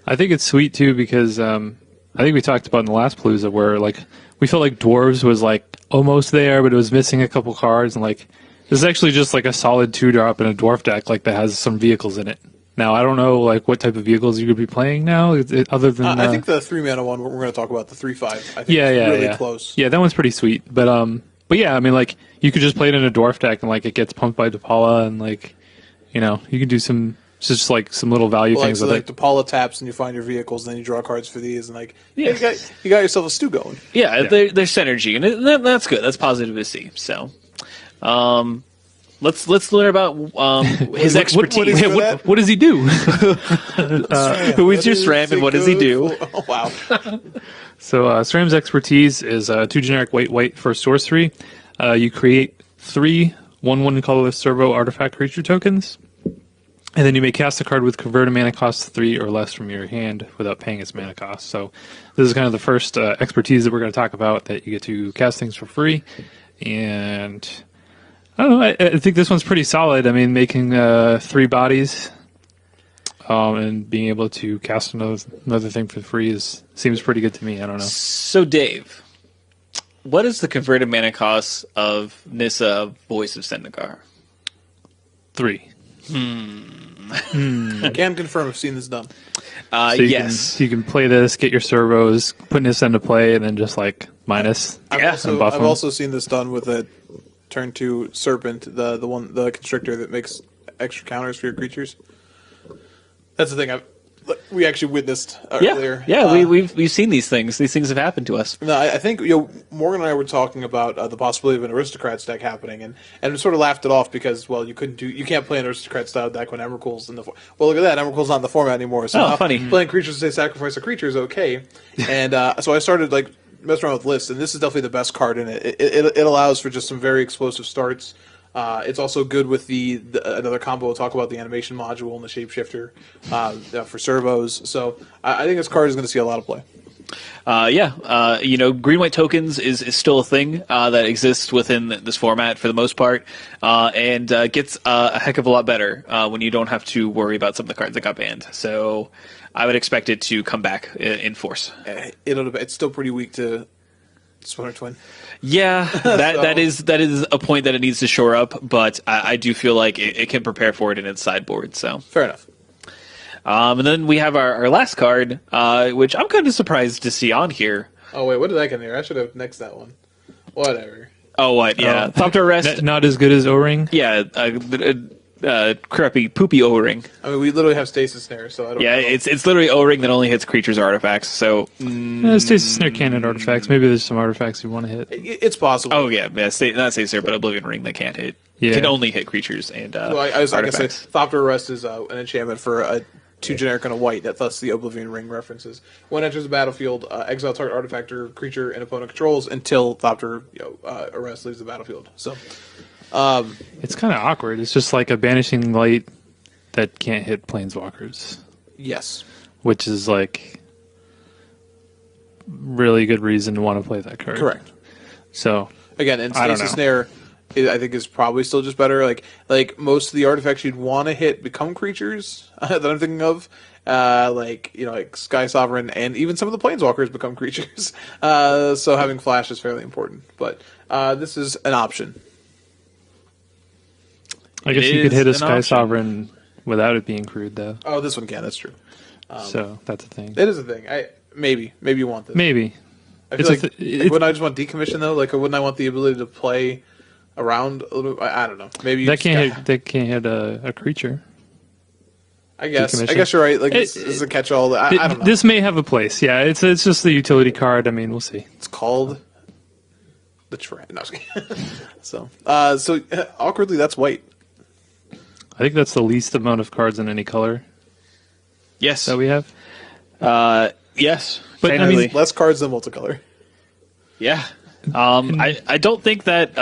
I think it's sweet, too, because I think we talked about in the last Palooza where, like, we felt like Dwarves was, like, almost there, but it was missing a couple cards, and, like, this is actually just, like, a solid 2-drop in a Dwarf deck, like, that has some vehicles in it. Now, I don't know like what type of vehicles you could be playing now, other than... I think the 3-mana one, we're going to talk about, the 3/5, I think it's really close. Yeah, that one's pretty sweet. But yeah, I mean, like, you could just play it in a Dwarf deck, and, like, it gets pumped by Depala, and, like, you can do some little value things with it. Depala taps, and you find your vehicles, and then you draw cards for these, and, like, you got yourself a stew going. Yeah. There's synergy, and that's good. That's positive to see. So... Let's learn about his expertise. What does he do? Who is your SRAM and what does he do? Oh, wow. So SRAM's expertise is 2 generic white for sorcery. You create 3 1/1 colorless servo artifact creature tokens, and then you may cast a card with converted mana cost 3 or less from your hand without paying its mana cost. So this is kind of the first expertise that we're going to talk about, that you get to cast things for free. And... I don't know. I think this one's pretty solid. I mean, making 3 bodies and being able to cast another thing for free seems pretty good to me. I don't know. So, Dave, what is the converted mana cost of Nissa Voice of Zendikar? 3. Can confirm I've seen this done. Yes. You can play this, get your servos, put Nissa into play, and then just like minus. I've also seen this done with a turn 2 Serpent, the Constrictor that makes extra counters for your creatures. That's the thing we actually witnessed earlier. Yeah, we've seen these things. These things have happened to us. No, I think Morgan and I were talking about the possibility of an Aristocrats deck happening, and we sort of laughed it off because you can't play an Aristocrat style deck when Emrakul's in the look at that, Emrakul's not in the format anymore. So funny. Playing creatures to say sacrifice a creature is okay, and so I started like messing around with lists, and this is definitely the best card in it. It allows for just some very explosive starts. It's also good with the another combo we'll talk about, the animation module and the shapeshifter for servos. So I think this card is going to see a lot of play. Green white tokens is still a thing that exists within this format for the most part, and gets a heck of a lot better when you don't have to worry about some of the cards that got banned. So I would expect it to come back in force. It's still pretty weak to Splinter Twin. Yeah, that is a point that it needs to shore up, but I do feel like it can prepare for it in its sideboard. So fair enough. And then we have our last card, which I'm kind of surprised to see on here. Oh wait, what did I get here? I should have nixed that one. Whatever. Oh what? Yeah, Thopter Rest. Not as good as O-Ring. Yeah, crappy poopy O-ring. I mean, we literally have Stasis Snare, so I don't. Yeah, it's literally O-ring that only hits creatures or artifacts. So Stasis Snare can't hit artifacts. Maybe there's some artifacts you want to hit. It's possible. Oh yeah, not Stasis Snare, but Oblivion Ring that can't hit. Yeah. Can only hit creatures and artifacts. Like I said, Thopter Rest is an enchantment for a 2 generic on a white, that thus the Oblivion Ring references. When it enters the battlefield, exile target artifact or creature and opponent controls until Thopter Arrest leaves the battlefield. So it's kind of awkward. It's just like a Banishing Light that can't hit Planeswalkers. Yes. Which is like really good reason to want to play that card. Correct. So again, and Stasis Snare I think is probably still just better. Like most of the artifacts you'd want to hit become creatures that I'm thinking of. Like Sky Sovereign and even some of the Planeswalkers become creatures. So having flash is fairly important. But this is an option. I guess you could hit a Sky Sovereign without it being crude, though. Oh, this one can. That's true. So that's a thing. It is a thing. Maybe you want this. Maybe. I feel wouldn't I just want decommission though? Like, wouldn't I want the ability to play around a little bit? I don't know. Maybe that can't hit a creature. I guess you're right. Like this is a catch-all. I don't know. This may have a place. Yeah, it's just the utility card. I mean, we'll see. It's called the trap. No, so awkwardly, that's white. I think that's the least amount of cards in any color. Yes, that we have. Yes, but I mean, less cards than multicolor. Yeah. I don't think that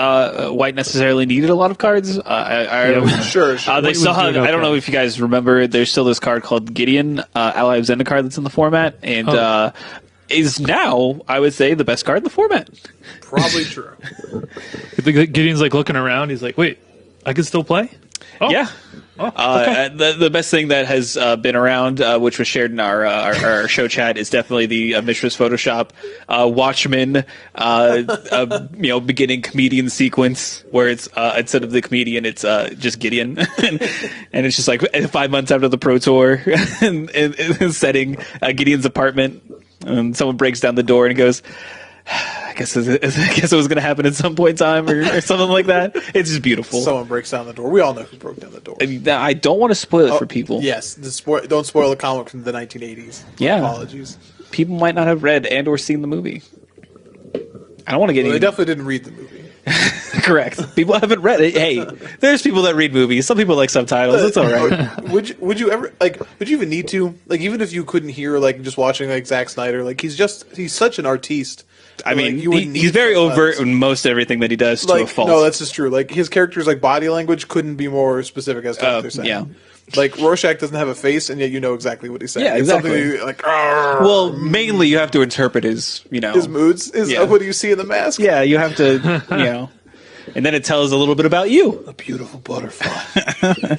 white necessarily needed a lot of cards. Sure. They still have. I don't know if you guys remember. There's still this card called Gideon, Ally of Zendikar card that's in the format, and is now, I would say, the best card in the format. Probably true. Gideon's like looking around. He's like, "Wait, I can still play." Oh. Yeah. Okay. The best thing that has been around, which was shared in our show chat, is definitely the Mishra's Photoshop Watchmen, beginning comedian sequence where it's instead of the comedian, it's just Gideon, and it's just like 5 months after the Pro Tour, and setting Gideon's apartment, and someone breaks down the door and goes, I guess it was going to happen at some point in time or something like that. It's just beautiful. Someone breaks down the door. We all know who broke down the door. I mean, I don't want to spoil it for people. Yes, don't spoil the comic from the 1980s. Yeah. Apologies. People might not have read and or seen the movie. I don't want to get They definitely didn't read the movie. Correct. People haven't read it. Hey, there's people that read movies. Some people like subtitles. It's all right. Would you ever would you even need to even if you couldn't hear just watching Zack Snyder, he's such an artiste. I mean, he's very overt in most everything that he does to a fault. No, that's just true. His character's body language couldn't be more specific as to what they're saying. Yeah. Rorschach doesn't have a face, and yet you know exactly what he's saying. Yeah, exactly. It's something well, mainly you have to interpret his moods. What do you see in the mask? Yeah, you have to, and then it tells a little bit about you. A beautiful butterfly.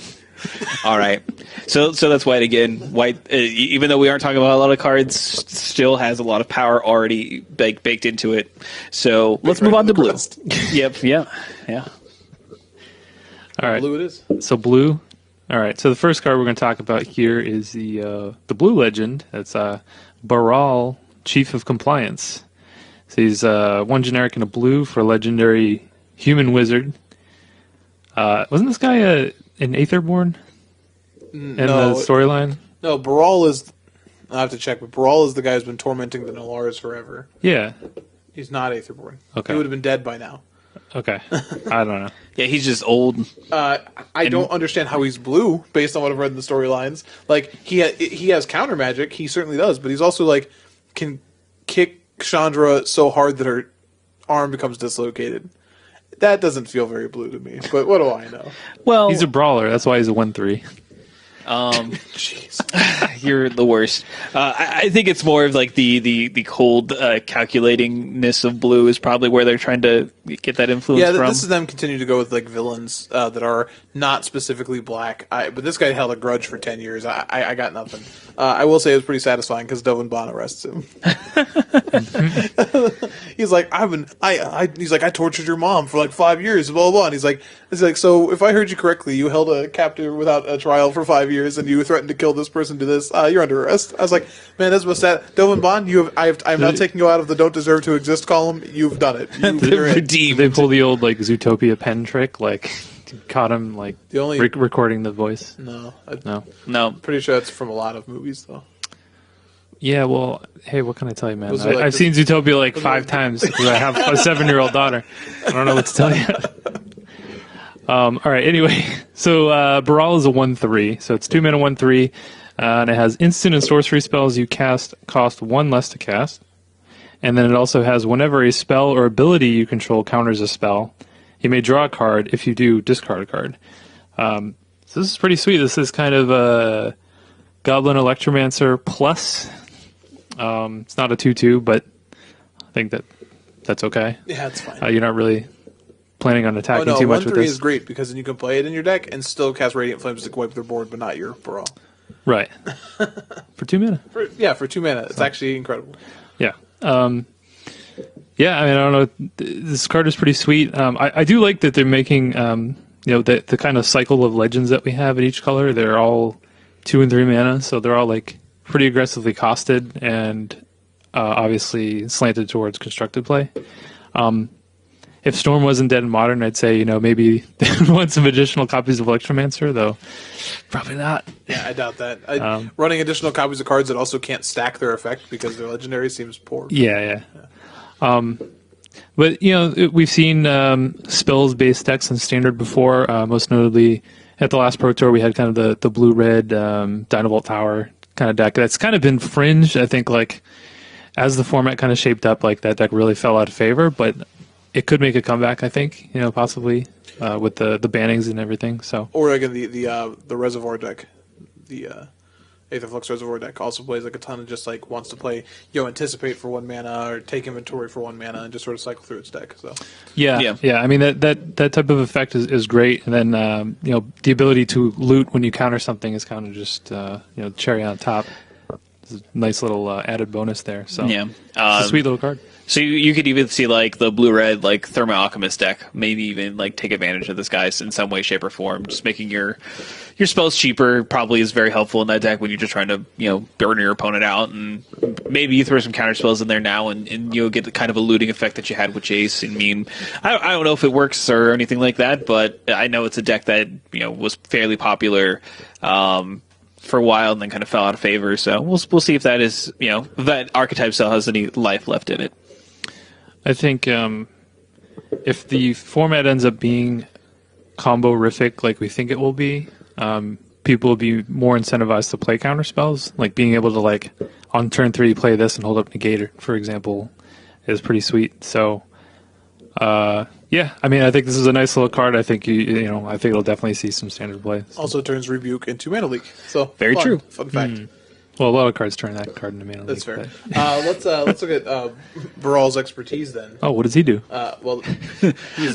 All right, so that's white again. White, even though we aren't talking about a lot of cards, still has a lot of power already baked into it. So let's move on to blue. Yep. Yeah. All right. Blue it is. So blue. All right. So the first card we're going to talk about here is the blue legend. That's Baral, Chief of Compliance. So he's one generic and a blue for legendary human wizard. Wasn't this guy an Aetherborn in the storyline? No, Baral is. I have to check, but Baral is the guy who's been tormenting the Nalaras forever. Yeah. He's not Aetherborn. Okay. He would have been dead by now. Okay. I don't know. Yeah, he's just old. I don't understand how he's blue based on what I've read in the storylines. He has counter magic. He certainly does, but he's also can kick Chandra so hard that her arm becomes dislocated. That doesn't feel very blue to me, but what do I know? Well, he's a brawler. That's why he's a 1/3. Jeez, you're the worst. I think it's more of the cold calculatingness of blue is probably where they're trying to get that influence from. This is them continuing to go with villains that are not specifically black. But this guy held a grudge for 10 years. I got nothing. I will say it was pretty satisfying because Dovin Bond arrests him. He's like, I tortured your mom for 5 years, blah blah blah. And he's like, so if I heard you correctly, you held a captive without a trial for 5 years, and you threatened to kill this person to this. You're under arrest. I was like, man, that's what's that. Dovin Bond, I'm now taking you out of the don't deserve to exist column. You've done it. You're redeemed. They pull the old Zootopia pen trick, caught him the only recording the voice. No. No. Pretty sure that's from a lot of movies though. Yeah, well, hey, what can I tell you, man? I've seen Zootopia 5 times because I have a 7-year-old daughter. I don't know what to tell you. All right, anyway, so Baral is a 1/3, so it's 2 mana 1/3, and it has instant and sorcery spells you cast cost 1 less to cast. And then it also has whenever a spell or ability you control counters a spell, you may draw a card. If you do, discard a card. So this is pretty sweet. This is kind of a Goblin Electromancer plus. It's not a 2/2, but I think that's okay. Yeah, it's fine. You're not really planning on attacking Oh no, too much with 1/3 this. is great because then you can play it in your deck and still cast Radiant Flames to wipe their board, but not your Brawl. Right. For 2 mana. For 2 mana, it's actually incredible. Yeah. Yeah, I mean, I don't know. This card is pretty sweet. I do like that they're making, the kind of cycle of legends that we have at each color. They're all 2 and 3 mana, so they're all like pretty aggressively costed and obviously slanted towards constructed play. If Storm wasn't dead in Modern, I'd say, maybe they would want some additional copies of Electromancer, though probably not. Yeah, I doubt that. Running additional copies of cards that also can't stack their effect because they're legendary seems poor. Yeah. But, we've seen spells-based decks in Standard before, most notably at the last Pro Tour we had kind of the blue-red Dynavolt Tower kind of deck. That's kind of been fringed, I think, like, as the format kind of shaped up, like, that deck really fell out of favor, but it could make a comeback, I think, possibly with the bannings and everything. So, or again, the Reservoir deck, the Aether Flux Reservoir deck also plays like a ton of just like wants to play, Anticipate for 1 mana or take Inventory for 1 mana and just sort of cycle through its deck. So yeah. I mean that type of effect is great, and then the ability to loot when you counter something is kind of just cherry on top. It's a nice little added bonus there. So Yeah. it's a sweet little card. So you could even see like the blue-red like Thermo Alchemist deck, maybe even like take advantage of this guys in some way, shape, or form. Just making your spells cheaper probably is very helpful in that deck when you're just trying to burn your opponent out, and maybe you throw some counter spells in there now, and you'll get the kind of a looting effect that you had with Jace. I don't know if it works or anything like that, but I know it's a deck that was fairly popular for a while and then kind of fell out of favor. So we'll see if that is if that archetype still has any life left in it. I think if the format ends up being combo-rific like we think it will be, people will be more incentivized to play counter spells. Like being able to, like, on turn 3 play this and hold up Negator, for example, is pretty sweet. So, yeah, I mean, I think this is a nice little card. I think I think it'll definitely see some standard play. So. also turns Rebuke into Mana Leak. So Very true. Fun fact. Well, a lot of cards turn that card into Mana That's Leak, fair. Let's look at Baral's expertise then. Oh, what does he do? Well,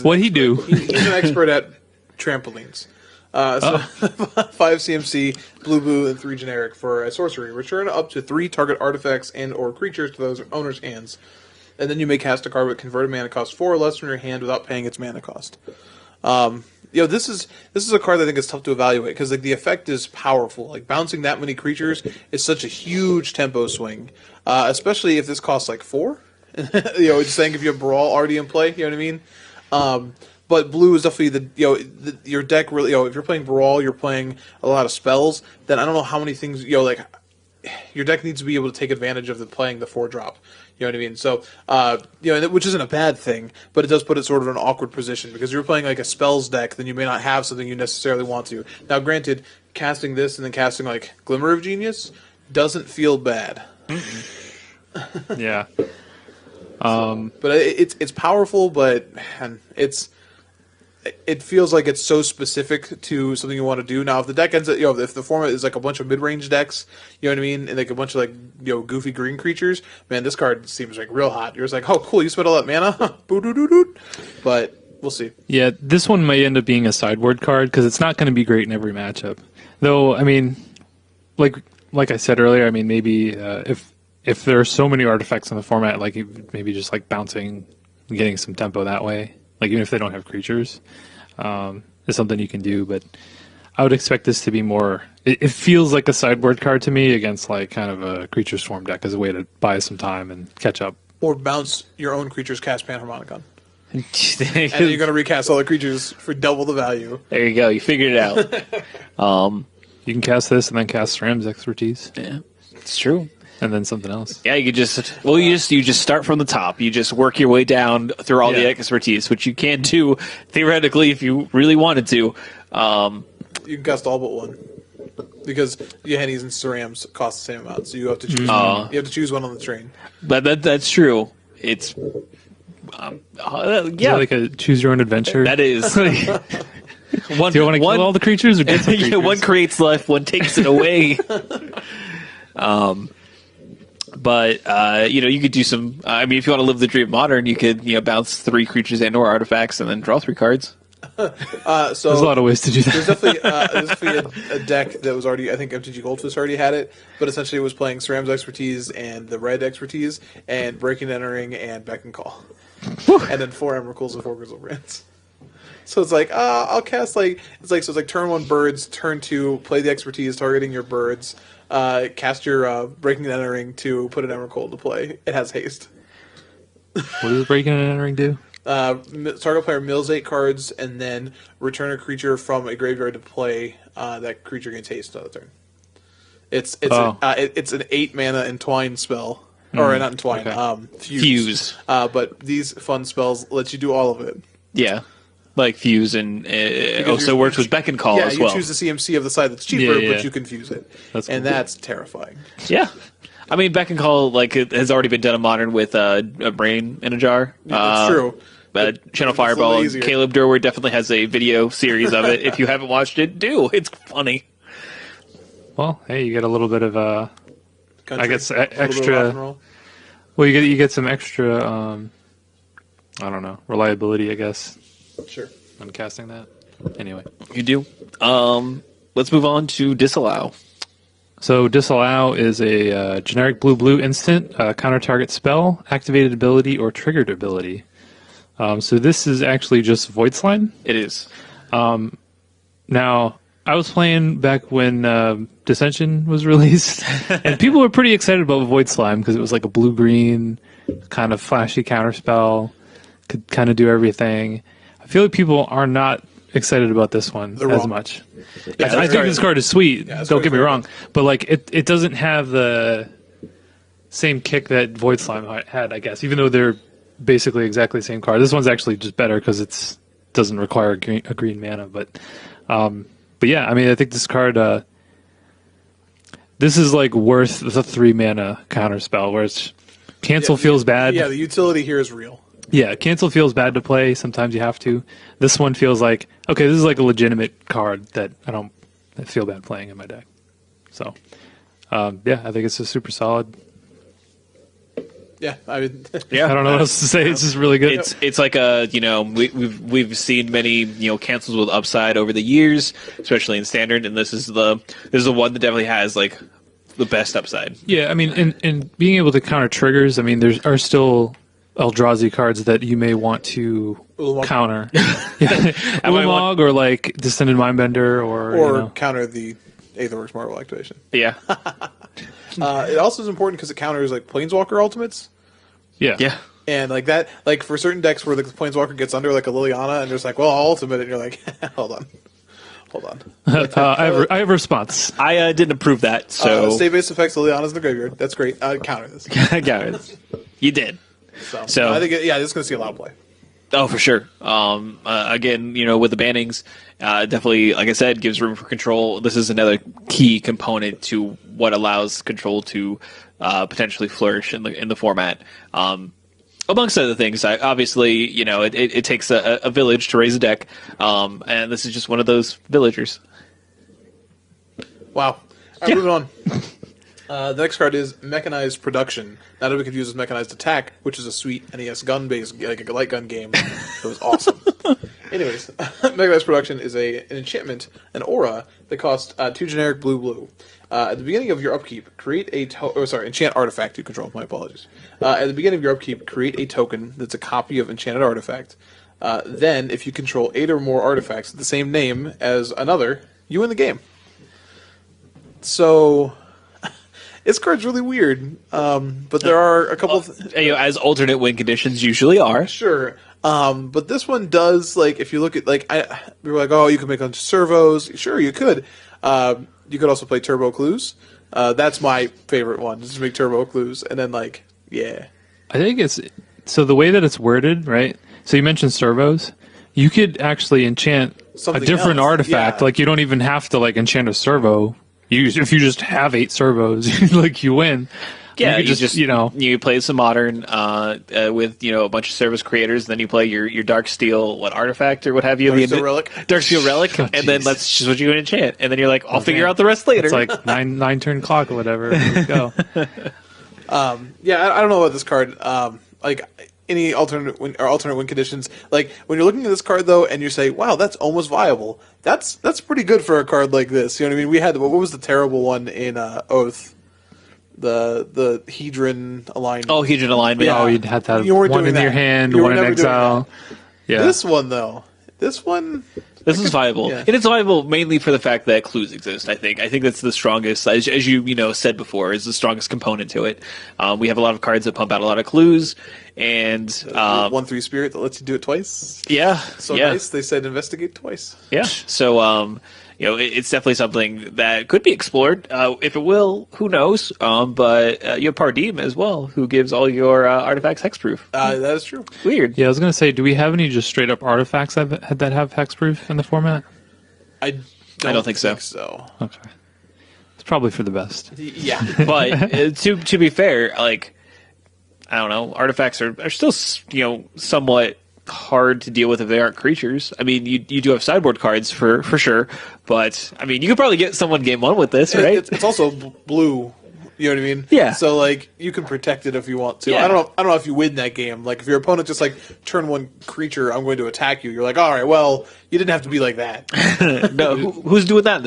What'd he do? He's an expert at trampolines. So 5 CMC, blue, and 3 generic for a sorcery. Return up to 3 target artifacts and/or creatures to those owner's hands, and then you may cast a card with converted mana cost 4 or less from your hand without paying its mana cost. This is a card that I think is tough to evaluate because like the effect is powerful. Like bouncing that many creatures is such a huge tempo swing, especially if this costs like 4. Just saying if you have Brawl already in play, you know what I mean. But blue is definitely your deck really. If you're playing Brawl, you're playing a lot of spells. Then I don't know how many things like your deck needs to be able to take advantage of playing the 4-drop. You know what I mean? So, which isn't a bad thing, but it does put it sort of in an awkward position because if you're playing like a spells deck, then you may not have something you necessarily want to. Now, granted, casting this and then casting like Glimmer of Genius doesn't feel bad. Yeah. But it's powerful, but man, it feels like it's so specific to something you want to do. Now, if the deck ends up, if the format is like a bunch of mid-range decks, you know what I mean, and like a bunch of like goofy green creatures, man, this card seems like real hot. You're just like, oh, cool, you spent all that mana, boo-doo-doo-doo. But we'll see. Yeah, this one might end up being a sideboard card because it's not going to be great in every matchup. Though, I mean, like I said earlier, I mean, maybe if there are so many artifacts in the format, like maybe just like bouncing, getting some tempo that way. Like, even if they don't have creatures, is something you can do. But I would expect this to be more... It feels like a sideboard card to me against, like, kind of a Creature Swarm deck as a way to buy some time and catch up. Or bounce your own creatures, cast Panharmonicon. And then you're going to recast all the creatures for double the value. There you go. You figured it out. You can cast this and then cast Ram's expertise. Yeah, it's true. And then something else. Yeah, you just start from the top. You just work your way down through all the expertise, which you can do theoretically if you really wanted to. You can cast all but one because Yohennies and Cerams cost the same amount, so you have to choose. One. You have to choose one on the train. But that's true. It's Is that like a choose your own adventure? That is. One, do you want to kill all the creatures or get the creatures? One creates life, one takes it away. But you could do some. I mean, if you want to live the dream of Modern, you could bounce 3 creatures and/or artifacts, and then draw 3 cards. So There's a lot of ways to do that. There's definitely a deck that was already. I think MTG Goldfish already had it, but essentially it was playing Ceram's Expertise and the Red Expertise and Breaking and Entering and Beck and Call, and then 4 Emeralds and 4 Grizzle Brands. So it's like I'll cast so it's like turn 1 birds, turn 2 play the Expertise targeting your birds, cast your Breaking and Entering to put an Emerald to play. It has haste. What does Breaking and Entering do? Target player mills 8 cards and then return a creature from a graveyard to play. That creature gains haste another turn. It's an 8 mana entwine spell, or not entwine, Okay. fuse. But these fun spells let you do all of it. Yeah, like Fuse, and it also works with Beck and Call as well. You choose the CMC of the side that's cheaper, Yeah. but you can fuse it, That's cool. that's terrifying. Yeah. I mean, Beck and Call it has already been done in Modern with a Brain in a Jar. That's true. Channel It's Fireball. a little And easier. Caleb Durward definitely has a video series of it. If you haven't watched it, do. It's funny. Well, hey, you get a little bit of Country, I guess a little bit of extra. rock and roll. Well, you get some extra. I don't know, reliability, I guess, Sure. on casting that. Anyway, You do. Let's move on to Disallow. so Disallow is a generic blue instant counter target spell, activated ability, or triggered ability. So this is actually just Void Slime. It is. Now, I was playing back when Dissension was released, and people were pretty excited about Void Slime because it was like a blue-green kind of flashy counterspell, could kind of do everything. I feel like people are not excited about this one They're as wrong. much. Yeah, I think this card is sweet, Yeah, it's don't very get me cool. wrong, but like it doesn't have the same kick that Void Slime had, I guess, even though they're basically exactly the same card. This one's actually just better because it doesn't require a green mana, but yeah, I mean, I think this card, this is like worth the 3 mana counter spell, where it's cancel feels bad. Yeah, the utility here is real. Yeah, cancel feels bad to play. Sometimes you have to. This one feels like, okay, this is like a legitimate card that I feel bad playing in my deck. So, yeah, I think it's just super solid. Yeah, I mean, Yeah. I don't know what else to say. It's just really good. It's like we've seen many cancels with upside over the years, especially in Standard, and this is the one that definitely has like the best upside. Yeah, I mean, and being able to counter triggers, I mean, there are still Eldrazi cards that you may want to Ulamog. counter. Ulamog or like Descended Mindbender or counter the Aetherworks Marvel activation. Yeah, It also is important because it counters like Planeswalker ultimates. yeah. yeah. And like that, like for certain decks where the Planeswalker gets under like a Liliana and just like, well, I'll ultimate it, and you're like, hold on. I have a response. I didn't approve that, so State-based effects, Liliana's in the graveyard. That's great. Counter this. you did. So- I think, this is going to see a lot of play. Oh, for sure. Again, with the bannings, definitely, like I said, gives room for control. This is another key component to what allows control to potentially flourish in the format. Amongst other things, obviously, it takes a village to raise a deck, and this is just one of those villagers. Wow. All right, moving on. The next card is Mechanized Production. Not to be confused with Mechanized Attack, which is a sweet NES gun-based, like a light gun game. It was awesome. Anyways, Mechanized Production is an enchantment, an aura, that costs 2 generic blue. At the beginning of your upkeep, create enchant artifact you control. My apologies. At the beginning of your upkeep, create a token that's a copy of enchanted artifact. Then, if you control 8 or more artifacts with the same name as another, you win the game. So, this card's really weird, but there are a couple. As alternate win conditions usually are. Sure, but this one does if you look at we were like, oh, you can make a bunch of servos. Sure, you could. You could also play Turbo Clues. That's my favorite one. Just make Turbo Clues, and then yeah. I think it's so the way that it's worded, right? So you mentioned servos. You could actually enchant Something a different else, artifact. yeah. Like you don't even have to enchant a servo. If you just have 8 servos, you win. Yeah, you could you play some Modern with a bunch of service creators, and then you play your Dark Steel artifact or what have you, Darksteel Relic. Darksteel Relic, Oh, and then jeez. that's just what you enchant, and then you're like, I'll figure man. out the rest later. It's like nine turn clock or whatever. Let's go. Yeah, I don't know about this card. Like any alternate win conditions. Like when you're looking at this card though, and you say, "Wow, that's almost viable." That's pretty good for a card like this. You know what I mean? We had what was the terrible one in Oath? The Hedron alignment. Oh, Hedron alignment. Yeah. Oh, you'd have to have You weren't one doing in that. your hand, You were one in never doing exile. Yeah. This one though, this This is viable, yeah. and it's viable mainly for the fact that clues exist. I think that's the strongest, as you said before, is the strongest component to it. We have a lot of cards that pump out a lot of clues, and 1/3 spirit that lets you do it twice. yeah, So yeah, nice. They said investigate twice. yeah. So it's definitely something that could be explored. If it will, who knows? But you have Pardim as well, who gives all your artifacts hexproof. That is true. Weird. Yeah, I was gonna say, do we have any just straight up artifacts that have hexproof in the format? I don't think so. Okay, it's probably for the best. Yeah. But to be fair, like I don't know, artifacts are still somewhat hard to deal with if they aren't creatures. I mean, you do have sideboard cards for sure, but I mean, you could probably get someone game 1 with this, right? It's also blue. You know what I mean? Yeah. So like you can protect it if you want to. Yeah. I don't know if you win that game. Like if your opponent just like turn 1 creature, I'm going to attack you. You're like, all right, well, you didn't have to be like that. No, who's doing that in